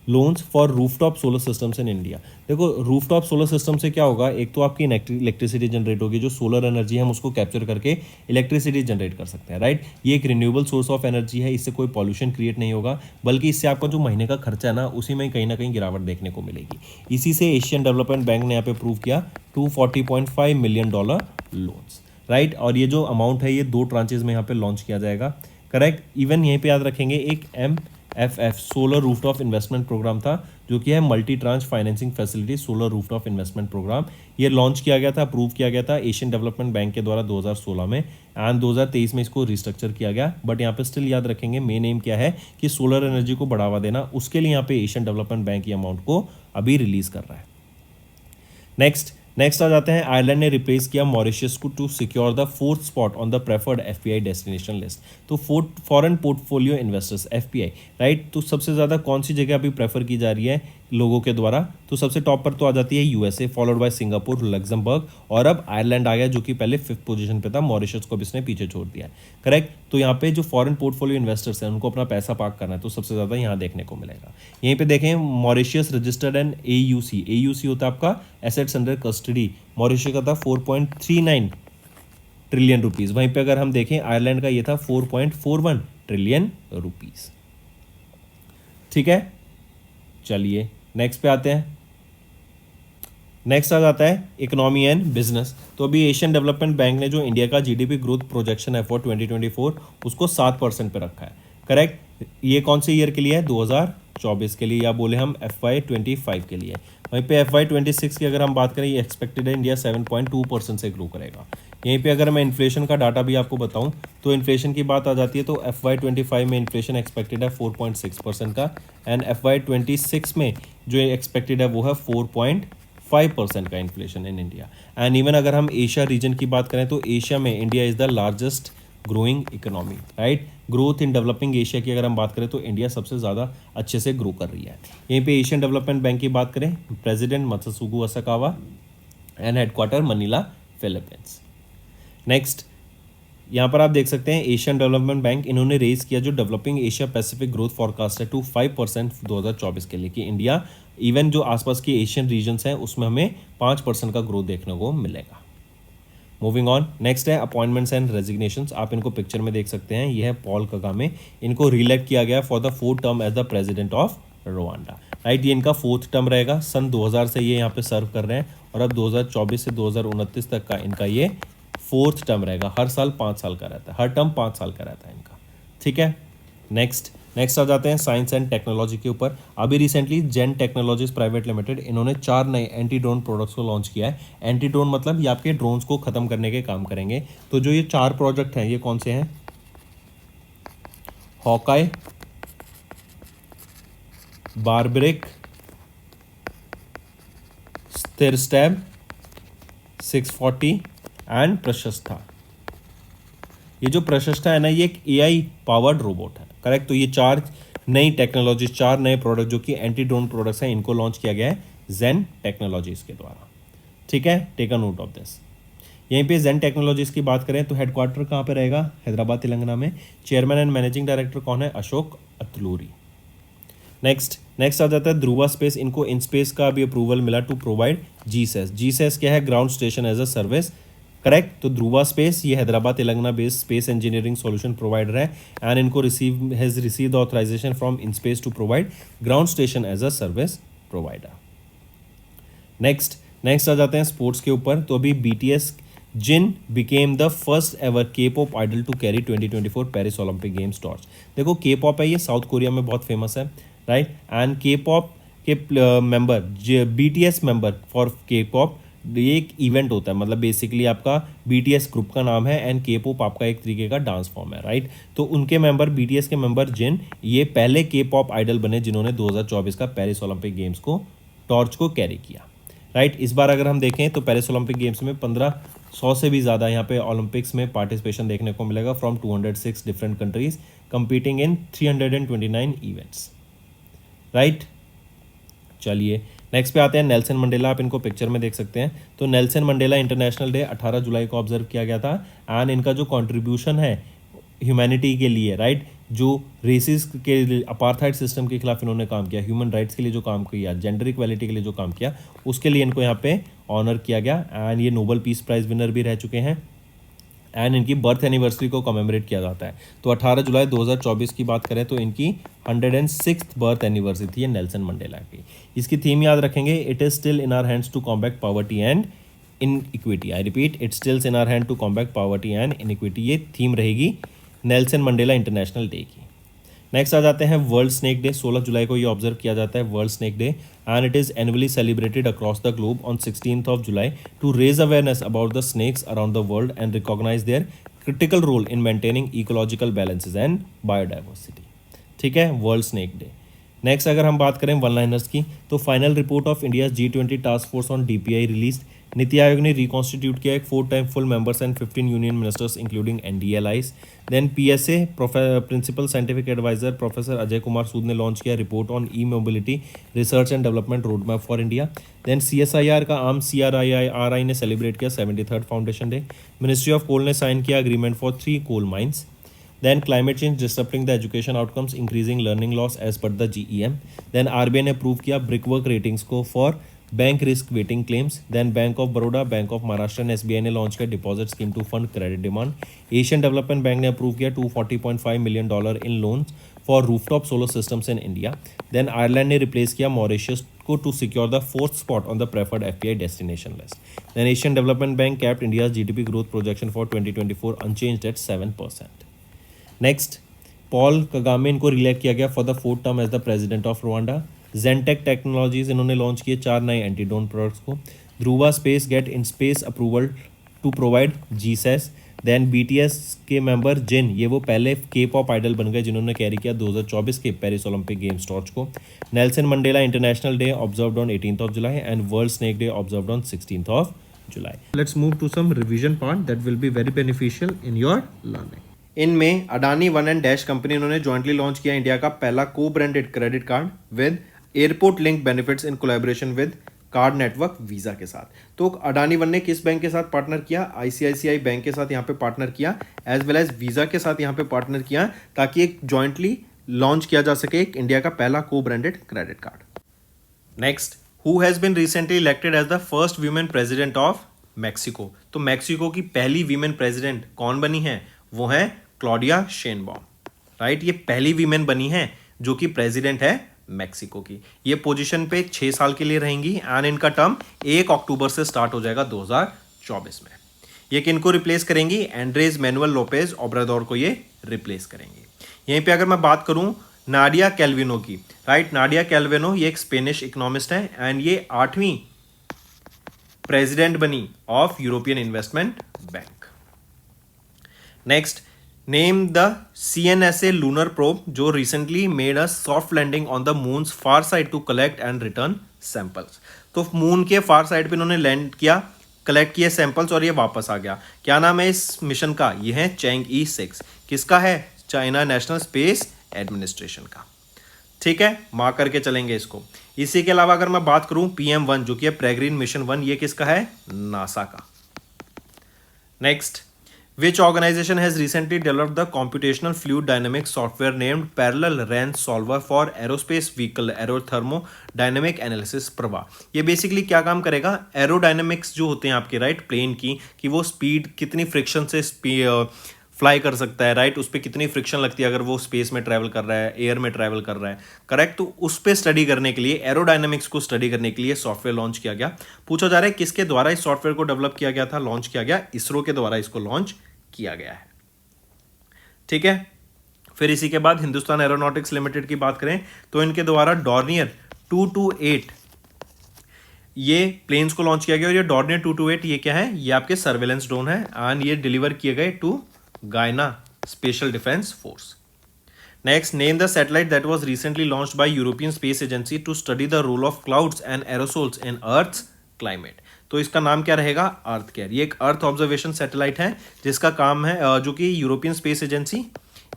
loans for rooftop solar systems in India. देखो, रूफटॉप सोलर सिस्टम से क्या होगा, एक तो आपकी इलेक्ट्रिसिटी जनरेट होगी, जो सोलर एनर्जी है हम उसको कैप्चर करके इलेक्ट्रिसिटी जनरेट कर सकते हैं, राइट। ये एक रिन्यूएबल सोर्स ऑफ एनर्जी है, इससे कोई पॉल्यूशन क्रिएट नहीं होगा, बल्कि इससे आपका जो महीने का खर्चा है ना, उसी में कहीं ना कहीं गिरावट देखने को मिलेगी। इसी से एशियन डेवलपमेंट बैंक ने यहाँ पे अप्रूव किया $240.5 मिलियन लोन्स, राइट। और ये जो अमाउंट है, ये 2 ट्रांचेज में यहाँ पे लॉन्च किया जाएगा, करेक्ट। इवन यहीं पे याद रखेंगे, एक MFF solar rooftop investment programme था, जो कि है multi tranche financing facility solar rooftop investment programme. ये लॉन्च किया गया था, अप्रूव किया गया था एशियन डेवलपमेंट बैंक के द्वारा 2016 में, एंड 2023 में इसको रिस्ट्रक्चर किया गया। बट यहाँ पे स्टिल याद रखेंगे, मेन एम क्या है कि सोलर एनर्जी को बढ़ावा देना, उसके लिए यहाँ पे एशियन डेवलपमेंट बैंक ये अमाउंट को अभी रिलीज कर रहा है। नेक्स्ट आ जाते हैं, आयरलैंड ने रिप्लेस किया मॉरिशस को to secure the 4th spot on the preferred FPI destination list. तो foreign portfolio investors FPI, right. तो सबसे ज़्यादा कौन सी जगह अभी प्रेफर की जा रही है लोगों के द्वारा, तो सबसे टॉप पर तो आ जाती है USA, followed by Singapore, Luxembourg, और अब आयरलैंड आ गया, जो कि पहले 5th पोजीशन पे था। मॉरिशस को भी इसने पीछे छोड़ दिया है, करेक्ट। तो यहाँ पे जो फॉरेन पोर्टफोलियो इन्वेस्टर्स हैं, उनको अपना पैसा पार्क करना है, तो सबसे ज़्यादा यहाँ देखने को मिलेगा। यहीं पे देखें, मॉरिशियस रजिस्टर्ड एंड AUC होता है आपका एसेट्स अंडर कस्टडी, मॉरिशस का था 4.39 ट्रिलियन रुपीज़। वहीं पे अगर हम देखें, आयरलैंड का ये था 4.41 ट्रिलियन रुपीज़, ठीक है। चलिए नेक्स्ट पे आते हैं। नेक्स्ट आ जाता है इकोनॉमी एंड बिजनेस। तो अभी एशियन डेवलपमेंट बैंक ने जो इंडिया का GDP ग्रोथ प्रोजेक्शन है फॉर 2024, उसको 7% पे रखा है, करेक्ट। ये कौन से ईयर के लिए है, 2024 के लिए, या बोले हम FY25 के लिए। वहीं पे FY26 की अगर हम बात करें, ये एक्सपेक्टेड है इंडिया 7.2% से ग्रो करेगा। यहीं पे अगर मैं इन्फ्लेशन का डाटा भी आपको बताऊं, तो इन्फ्लेशन की बात आ जाती है, तो FY25 में इन्फ्लेशन एक्सपेक्टेड है 4.6% का, एंड FY26 में जो एक्सपेक्टेड है वो है 4.5% का inflation in India. And even अगर हम एशिया रीजन की बात करें, तो एशिया में India is the largest growing economy, right. Growth in developing Asia की अगर हम बात करें, तो इंडिया सबसे ज़्यादा अच्छे से ग्रो कर रही है। यहीं पे एशियन डेवलपमेंट बैंक की बात करें, president Masatsugu Asakawa and headquarter Manila, Philippines. Next यहाँ पर आप देख सकते हैं, एशियन डेवलपमेंट बैंक, इन्होंने रेज किया जो developing Asia Pacific growth forecast है टू 5% 2024 के लिए, कि इंडिया इवन जो आसपास की एशियन रीजन्स हैं उसमें हमें 5% का ग्रोथ देखने को मिलेगा। मूविंग ऑन, नेक्स्ट है अपॉइंटमेंट्स एंड रेजिग्नेशंस। आप इनको पिक्चर में देख सकते हैं, ये है पॉल कगामे। इनको रिलेक्ट किया गया for the 4th term as the president of Rwanda, right. ये इनका 4th टर्म रहेगा। सन 2000 से ये यहाँ पे सर्व कर रहे हैं और अब 2024 से 2029 तक का इनका ये 4th टर्म रहेगा। हर साल 5 साल का रहता है, हर टर्म 5 साल का रहता है इनका, ठीक है। नेक्स्ट आ जाते हैं साइंस एंड टेक्नोलॉजी के ऊपर। अभी रिसेंटली जेन टेक्नोलॉजीज प्राइवेट लिमिटेड, इन्होंने 4 नए एंटी ड्रोन प्रोडक्ट्स को लॉन्च किया है। एंटी ड्रोन मतलब ये आपके ड्रोन्स को खत्म करने के काम करेंगे। तो जो ये 4 प्रोजेक्ट हैं ये कौन से हैं? हॉकाई, बारबरिक, स्थिर स्टैब, 640 एंड प्रशस्ता। ये जो प्रशस्ता है ना, ये एक एआई पावर्ड रोबोट है, करेक्ट। तो ये 4 नई टेक्नोलॉजी, 4 नए प्रोडक्ट जो कि एंटी ड्रोन प्रोडक्ट्स हैं, इनको लॉन्च किया गया है जेन टेक्नोलॉजीज के द्वारा, ठीक है। Take a note of this. यहीं पे जेन टेक्नोलॉजीज की बात करें तो हेडक्वार्टर कहाँ पे रहेगा? हैदराबाद, तेलंगाना में। चेयरमैन एंड मैनेजिंग डायरेक्टर कौन है? अशोक अतलूरी। नेक्स्ट आ जाता है ध्रुवा स्पेस। इनको इन स्पेस का भी अप्रूवल मिला टू प्रोवाइड जीसेस। जीसेस क्या है? Ground station as a service, correct. तो ध्रुवा स्पेस ये Hyderabad Telangana based space engineering solution provider है एंड इनको has received authorisation from InSpace to provide ground station as a service provider. Next आ जाते हैं स्पोर्ट्स के ऊपर। तो अभी BTS Jin became the first ever K pop idol to carry 2024 Paris Olympic games torch. देखो K pop है, ये साउथ कोरिया में बहुत फेमस है, राइट। एंड के पॉप के मेंबर, BTS मेंबर फॉर के पॉप, ये एक इवेंट होता है, मतलब बेसिकली आपका BTS ग्रुप का नाम है एंड के पॉप आपका एक तरीके का डांस फॉर्म है, राइट। तो उनके मेंबर, BTS के मेंबर जिन, ये पहले के पॉप आइडल बने जिन्होंने 2024 का पेरिस ओलंपिक गेम्स को टॉर्च को कैरी किया, राइट। इस बार अगर हम देखें तो पेरिस ओलंपिक गेम्स में 1500 से भी ज़्यादा यहाँ पे ओलंपिक्स में पार्टिसिपेशन देखने को मिलेगा from 206 different countries competing in 329 events, right. चलिए नेक्स्ट पे आते हैं नेल्सन मंडेला। आप इनको पिक्चर में देख सकते हैं। तो नेल्सन मंडेला इंटरनेशनल डे 18 जुलाई को ऑब्जर्व किया गया था एंड इनका जो कंट्रीब्यूशन है ह्यूमैनिटी के लिए, राइट, जो रेसिस के अपार्थाइड सिस्टम के खिलाफ इन्होंने काम किया, ह्यूमन राइट्स के लिए जो काम किया, जेंडर इक्वालिटी के लिए जो काम किया, उसके लिए इनको यहाँ पे ऑनर किया गया एंड ये नोबेल पीस प्राइज विनर भी रह चुके हैं एंड इनकी बर्थ एनिवर्सरी को कमेमोरेट किया जाता है। तो 18 जुलाई 2024 की बात करें तो इनकी 106th बर्थ एनिवर्सरी थी ये नेल्सन मंडेला की। इसकी थीम याद रखेंगे, it is still in our hands to combat poverty and inequity. I repeat, it stills in our hand to combat poverty and inequity. ये थीम रहेगी नेल्सन मंडेला इंटरनेशनल डे की। Next आ जाते हैं वर्ल्ड स्नेक डे। 16 जुलाई को ये observe किया जाता है world snake day and it is annually celebrated across the globe on 16th of July to raise awareness about the snakes around the world and recognise their critical role in maintaining ecological balances and biodiversity, ठीक है, world snake day. Next अगर हम बात करें one liners की, तो final report of India G20 task force on DPI release. NITI Aayog ने reconstitute किया एक 4 time full members and 15 union ministers including NDLIs। Then PSA principal scientific adviser professor Ajay Kumar Sood ने लॉन्च किया report on e mobility research and development road map for India. Then CSIR का arm CRI ने celebrate किया 73rd foundation day. Ministry of coal ने sign किया agreement for 3 coal mines. Then climate change disrupting the education outcomes, increasing learning loss as per the GEM. Then RBI ने prove किया brickwork ratings को for bank risk weighting claims. Then bank of Baroda, bank of Maharashtra and SBI ने launch किया deposit scheme to fund credit demand. Asian development Bank ने approve किया $240.5 million in loans for rooftop solar systems in India. Then Ireland ने replace किया Mauritius को to secure the 4th spot on the preferred FPI destination list. Then Asian development bank capped India's GDP growth projection for 2024 unchanged at 7%। Next Paul Kagame, इनको reelect किया गया for the 4th term as the president of Rwanda. Gentech technologies, इन्होंने launch किए 4 नए anti drone products को। Dhruva space get in space approval to provide GSAS। Then BTS के member Jin, ये वो पहले के पॉप आइडल बन गए जिन्होंने कैरी किया 2024 के पेरिस ओलंपिक गेम्स टॉर्च को। Nelson Mandela international day observed on 18th of July and world snake day observed on 16th of July। Let's move to some revision part that will be very beneficial in your learning. इनमें Adani one and dash company, इन्होंने jointly launch किया India का पहला cobranded credit card with airport link benefits in collaboration with card network Visa के साथ। तो Adani one ने किस बैंक के साथ पार्टनर किया? ICICI बैंक के साथ यहाँ पे पार्टनर किया, एज वेल एज वीजा के साथ यहाँ पे पार्टनर किया, ताकि एक जॉइंटली लॉन्च किया जा सके एक इंडिया का पहला cobranded credit card. Next, who has been recently elected as the first women president of Mexico. तो मैक्सिको की पहली वीमेन प्रेसिडेंट कौन बनी है? वो है क्लॉडिया शेनबॉम, राइट। ये पहली वीमेन बनी है जो कि प्रेसिडेंट है मैक्सिको की। ये पोजीशन पे 6 साल के लिए रहेंगी एंड इनका टर्म 1 अक्टूबर से स्टार्ट हो जाएगा 2024 में। ये किनको रिप्लेस करेंगी? एंड्रेस मैनुअल लोपेज ओब्राडोर को ये रिप्लेस करेंगी। यहीं पे अगर मैं बात करूं नाडिया कैल्विनो की, राइट, नाडिया कैल्विनो ये एक स्पेनिश इकोनॉमिस्ट है एंड ये 8वीं प्रेसिडेंट बनी of European investment bank. Next, name the CNSA lunar probe जो recently made a soft landing on the moon's far side to collect and return samples. तो moon के far side पे इन्होंने land किया, collect किए samples और ये वापस आ गया। क्या नाम है इस मिशन का? ये है चैंग-ई 6। किसका है? चाइना नेशनल स्पेस एडमिनिस्ट्रेशन का। ठीक है, मार्क करके चलेंगे इसको। इसी के अलावा अगर मैं बात करूं PM1 जो कि है पेरेग्रिन मिशन 1, ये किसका है? नासा का। Next, which organization has recently developed the computational fluid dynamics software named Parallel RAN Solver for Aerospace Vehicle Aerothermodynamic Analysis Prabha. ये बेसिकली क्या काम करेगा? एरोडायनेमिक्स जो होते हैं आपके, राइट, प्लेन की, कि वो स्पीड कितनी फ्रिक्शन से फ्लाई कर सकता है, राइट, उस पर कितनी फ्रिक्शन लगती है अगर वो स्पेस में ट्रैवल कर रहा है, एयर में ट्रैवल कर रहा है, करेक्ट। तो उस पर स्टडी करने के लिए, एरोडायनेमिक्स को स्टडी करने के लिए सॉफ्टवेयर लॉन्च किया गया। पूछा जा रहा है किसके द्वारा इस सॉफ्टवेयर को डेवलप किया गया था, लॉन्च किया गया? इसरो के द्वारा इसको लॉन्च किया गया है। ठीक है, फिर इसी के बाद हिंदुस्तान एरोनॉटिक्स लिमिटेड की बात करें तो इनके द्वारा डॉर्नियर 228 ये प्लेन्स को लॉन्च किया गया। और ये डॉर्नियर 228 ये क्या है? ये आपके सर्वेलेंस ड्रोन है एंड ये डिलीवर किए गए to Guyana special defence force. Next, name the satellite that was recently launched by European space agency to study the role of clouds and aerosols in earth's climate. तो इसका नाम क्या रहेगा? Earth care. ये एक earth observation satellite है जिसका काम है जो कि European space agency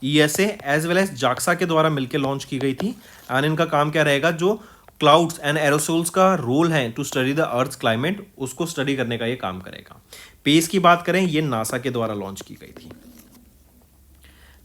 ESA as well as JAXA के द्वारा मिलकर लॉन्च की गई थी एंड इनका काम क्या रहेगा? जो क्लाउड्स एंड एरोसोल्स का रोल है to study the earth climate, उसको स्टडी करने का ये काम करेगा। पेस की बात करें, ये नासा के द्वारा लॉन्च की गई थी।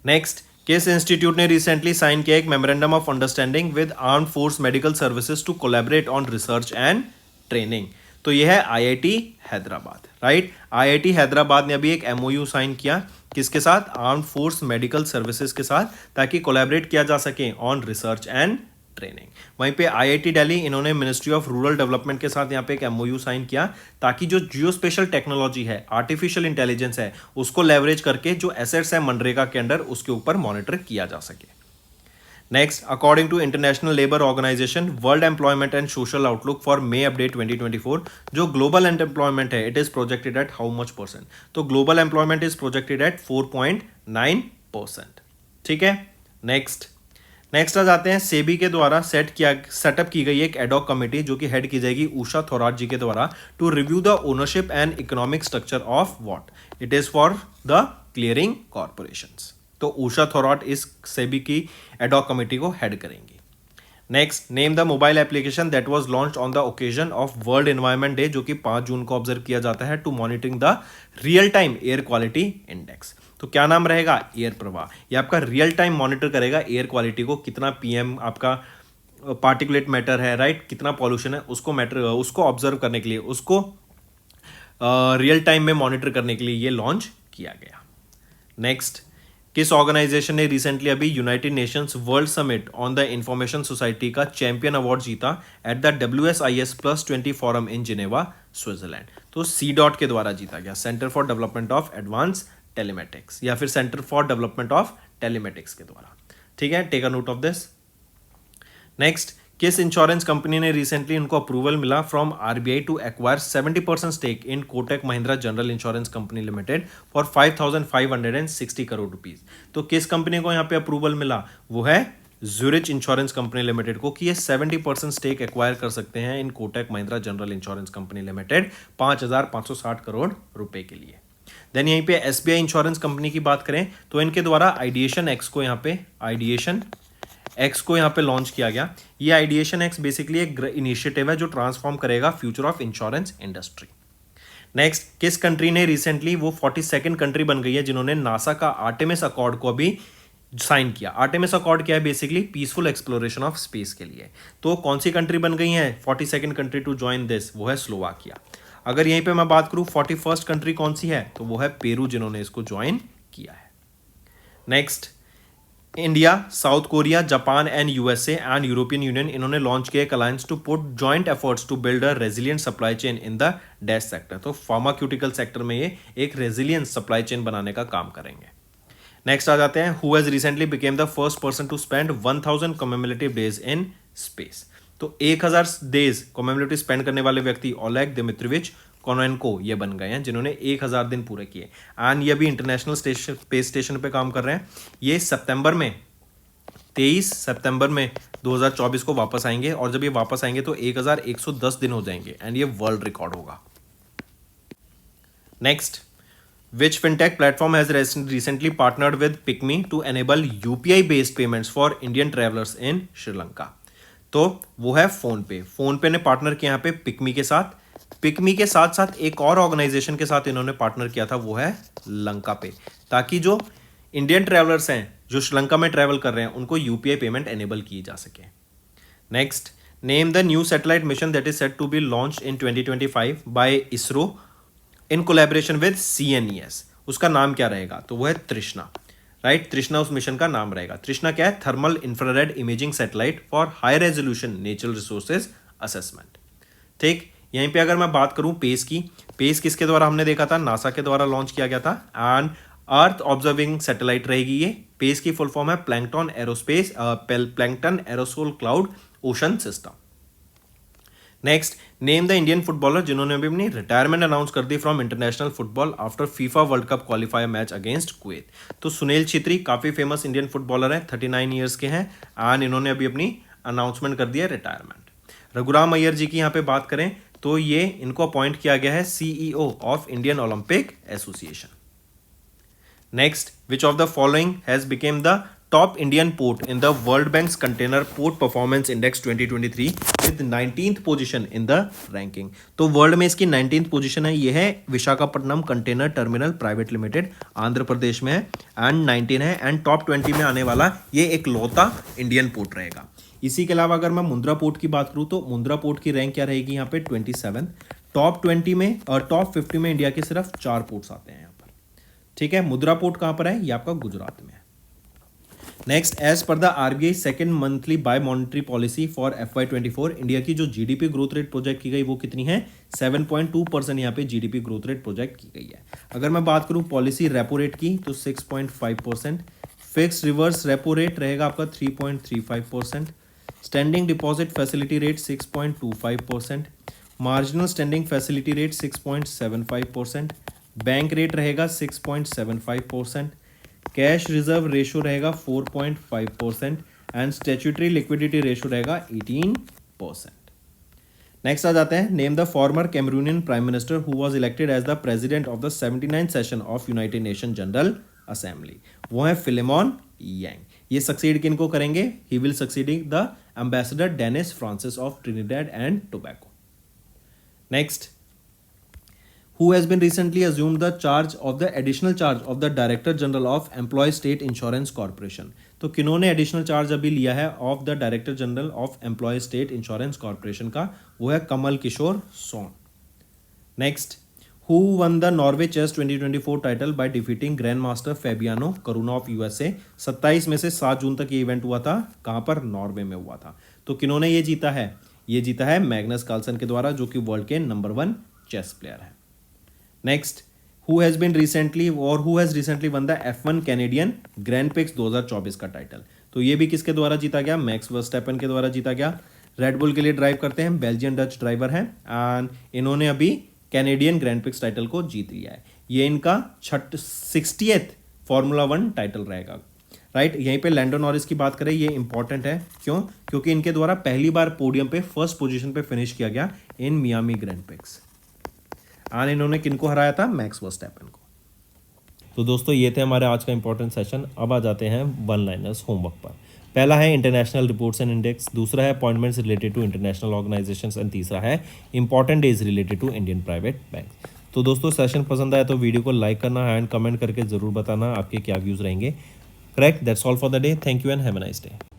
नेक्स्ट, किस इंस्टीट्यूट ने रिसेंटली साइन किया एक memorandum of understanding with armed force medical services to collaborate on research and training? तो यह है IIT Hyderabad, right. IIT Hyderabad ने अभी एक MOU साइन किया किसके साथ? आर्म्ड फोर्स मेडिकल सर्विसेज के साथ, ताकि कोलैबोरेट किया जा सके ऑन रिसर्च एंड ट्रेनिंग। वहीं पे IIT दिल्ली इन्होंने मिनिस्ट्री ऑफ रूरल डेवलपमेंट के साथ यहाँ पे एक MOU साइन किया ताकि जो जियोस्पेशल टेक्नोलॉजी है, आर्टिफिशियल इंटेलिजेंस है, उसको लेवरेज करके जो एसेट्स है मनरेगा के अंडर उसके ऊपर मॉनिटर किया जा सके। Next, according to international labour organisation world employment and social outlook for May update 2024, जो ग्लोबल एम्प्लॉयमेंट है it is projected at how much %? तो global employment is projected at 4.9%। ठीक है, नेक्स्ट आ जाते हैं सेबी के द्वारा सेटअप की गई एक एडॉक कमेटी जो कि हेड की जाएगी उषा थोराट जी के द्वारा to review the ownership and economic structure of what? It is for the clearing corporations. तो उषा थोराट इस सेबी की एडॉक कमेटी को हेड करेंगी। Next, name the mobile application that was launched on the occasion of world environment day, जो कि 5 जून को observe किया जाता है to monitoring the real time air quality index. तो क्या नाम रहेगा? एयर प्रभा। ये आपका रियल टाइम मॉनिटर करेगा एयर क्वालिटी को, कितना PM आपका पार्टिकुलेट मैटर है, राइट, कितना पॉल्यूशन है, उसको ऑब्जर्व करने के लिए, उसको रियल टाइम में मॉनिटर करने के लिए ये लॉन्च किया गया। नेक्स्ट, किस ऑर्गेनाइजेशन ने रिसेंटली अभी United Nations world summit on the information society का चैंपियन अवार्ड जीता at the WSIS+20 forum in Geneva, Switzerland? तो CDOT के द्वारा जीता गया, centre for development of advance telematics या फिर centre for development of telematics के द्वारा। ठीक है, take a note of this. Next, किस इंश्योरेंस कंपनी ने रिसेंटली उनको अप्रूवल मिला from RBI to acquire 70% stake in Kotak Mahindra general insurance company limited for 5,560 crore rupees? तो किस कंपनी को यहाँ पे अप्रूवल मिला? वो है ज़ुरिच इंश्योरेंस कंपनी लिमिटेड को, कि ये 70% स्टेक एक्वायर कर सकते हैं in Kotak Mahindra general insurance company limited 5,560 crore रुपए के लिए। देन यहीं पे SBI इंश्योरेंस कंपनी की बात करें तो इनके द्वारा आइडिएशन एक्स को यहाँ पे लॉन्च किया गया। ये आइडिएशन एक्स बेसिकली एक इनिशिएटिव है जो ट्रांसफॉर्म करेगा future of insurance industry. Next, किस कंट्री ने रिसेंटली वो 42nd कंट्री बन गई है जिन्होंने नासा का आर्टेमिस अकॉर्ड को अभी साइन किया? आर्टेमिस अकॉर्ड क्या है? Basically peaceful exploration of space के लिए। तो कौन सी कंट्री बन गई है 42nd country to join this? वो है स्लोवाकिया। अगर यहीं पे मैं बात करूँ 41st कंट्री कौन सी है, तो वो है पेरू, जिन्होंने इसको ज्वाइन किया है। Next, India, South Korea, Japan and USA and European Union, इन्होंने लॉन्च किया एक alliance to put joint efforts to build a resilient supply chain in the dash sector. तो फार्माक्यूटिकल सेक्टर में ये एक रेजिलियंट सप्लाई चेन बनाने का काम करेंगे। नेक्स्ट आ जाते हैं, who has recently became the first person to spend 1000 commemorative days in space. तो 1000 डेज कमेमोरेटिव स्पेंड करने वाले व्यक्ति ओलेग दिमित्रोविच कोनोएन्को ये बन गए हैं, जिन्होंने 1000 दिन पूरे किए। एंड ये भी इंटरनेशनल स्पेस स्टेशन पे काम कर रहे हैं। ये 23 सितंबर में 2024 को वापस आएंगे, और जब ये वापस आएंगे तो 1110 दिन हो जाएंगे एंड ये वर्ल्ड रिकॉर्ड होगा। Next, which fintech platform has recently partnered with Picme to enable UPI based payments for Indian travelers in Sri Lanka? तो वो है फोनपे। फोनपे ने पार्टनर किया यहाँ पे पिकमी के साथ। पिकमी के साथ साथ एक और ऑर्गेनाइजेशन के साथ इन्होंने पार्टनर किया था, वो है लंका पे, ताकि जो इंडियन ट्रैवलर्स हैं जो श्रीलंका में ट्रैवल कर रहे हैं उनको यूपीआई पेमेंट एनेबल की जा सके। Next, name the new satellite mission that is set to be launch in 2025 by ISRO in collaboration with CNES। उसका नाम क्या रहेगा, तो वो है तृष्णा, राइट। तृष्णा उस मिशन का नाम रहेगा। तृष्णा क्या है, thermal infrared imaging satellite for high resolution natural resources assessment. ठीक, यहीं पे अगर मैं बात करूं पेस की, पेस किसके द्वारा हमने देखा था, नासा के द्वारा लॉन्च किया गया था। एंड अर्थ ऑब्जर्विंग सैटेलाइट रहेगी ये। पेस की फुल फॉर्म है plankton aerospace plankton aerosol cloud ocean system. Next, name the Indian footballer जिन्होंने अभी अपनी रिटायरमेंट अनाउंस कर दी from international football after FIFA world cup qualifier match against Kuwait. तो सुनील छेत्री काफी फेमस इंडियन फुटबॉलर हैं, 39 ईयर्स के हैं एंड इन्होंने अभी अपनी अनाउंसमेंट कर दिया रिटायरमेंट। रघुराम अय्यर जी की यहाँ पे बात करें तो ये इनको अपॉइंट किया गया है CEO of Indian Olympic association. Next, which of the following has become the top Indian port in the world bank's container port performance index 2023 with 19th position in the ranking. तो world में इसकी 19th position है। ये है Visakhapatnam container terminal private limited, Andhra Pradesh में है and 19 है and top 20 में आने वाला ये एक लौता इंडियन पोर्ट रहेगा। इसी के अलावा अगर मैं मुंद्रा पोर्ट की बात करूं तो मुंद्रा पोर्ट की रैंक क्या रहेगी यहाँ पे 27। टॉप 20 में और टॉप 50 में इंडिया के सिर्फ 4 पोर्ट्स आते हैं यहाँ पर। ठीक है, मुंद्रा पोर्ट कहाँ पर है, ये आपका गुजरात में है। Next, as per the RBI second monthly bi monetary policy for FY24, India की जो GDP ग्रोथ रेट प्रोजेक्ट की गई वो कितनी है, 7.2% यहाँ पे GDP ग्रोथ रेट प्रोजेक्ट की गई है। अगर मैं बात करूँ पॉलिसी रेपो रेट की तो 6.5%, फिक्स रिवर्स रेपो रेट रहेगा आपका 3.35%, standing deposit facility rate 6.25%, marginal standing facility rate 6.75%, bank rate रहेगा 6.75%, कैश रिजर्व रेशो रहेगा 4.5% एंड स्टैट्यूटरी लिक्विडिटी रेशो रहेगा 18%। नेक्स्ट आ जाते हैं, name the former Cameroonian prime minister who was elected as the president of the 79th session of United Nation general assembly. वो है Philemon Yang. ये succeed किनको करेंगे, he will succeeding the ambassador Dennis Francis of Trinidad and Tobago. Next, who has been recently assumed the charge of the additional charge of the Director General of Employee State Insurance Corporation। तो किन्होंने additional charge अभी लिया है of the director general of employ state insurance corporation का, वो है Kamal Kishore Soan. Next, who won the Norway chess 2024 title by defeating grand master Fabiano Caruana of USA। 27 में से 7 जून तक ये इवेंट हुआ था, कहाँ पर, नॉर्वे में हुआ था। तो किन्होंने ये जीता है, ये जीता है मैग्नस कार्लसन के द्वारा, जो कि वर्ल्ड के नंबर 1 चेस प्लेयर है। Next, who has recently one the F1 Canadian grand pics 2024 का टाइटल। तो ये भी किसके द्वारा जीता गया, मैक्स वर्स्टैपन के द्वारा जीता गया। रेडबुल के लिए ड्राइव करते हैं, बेल्जियन डच ड्राइवर हैं एंड इन्होंने अभी कैनेडियन ग्रैंड पिक्स टाइटल को जीत लिया है। ये इनका 60th फॉर्मूला 1 टाइटल रहेगा, राइट। यहीं पे लैंडो नॉरिस की बात करें, ये इंपॉर्टेंट है, क्यों, क्योंकि इनके द्वारा पहली बार पोडियम पे फर्स्ट पोजीशन पे फिनिश किया गया इन मियामी ग्रैंड पिक्स और इन्होंने किनको हराया था, मैक्स वर्स्टैपन को। तो दोस्तों ये थे हमारे आज का इंपॉर्टेंट सेशन। अब आ जाते हैं वन लाइनर्स होमवर्क पर। पहला है इंटरनेशनल रिपोर्ट्स एंड इंडेक्स, दूसरा है appointments related to international organisations and तीसरा है important days related to Indian private bank. तो दोस्तों सेशन पसंद आया तो वीडियो को लाइक करना एंड कमेंट करके ज़रूर बताना आपके क्या व्यूज़ रहेंगे। Correct, that's all for the day. Thank you and have a nice day.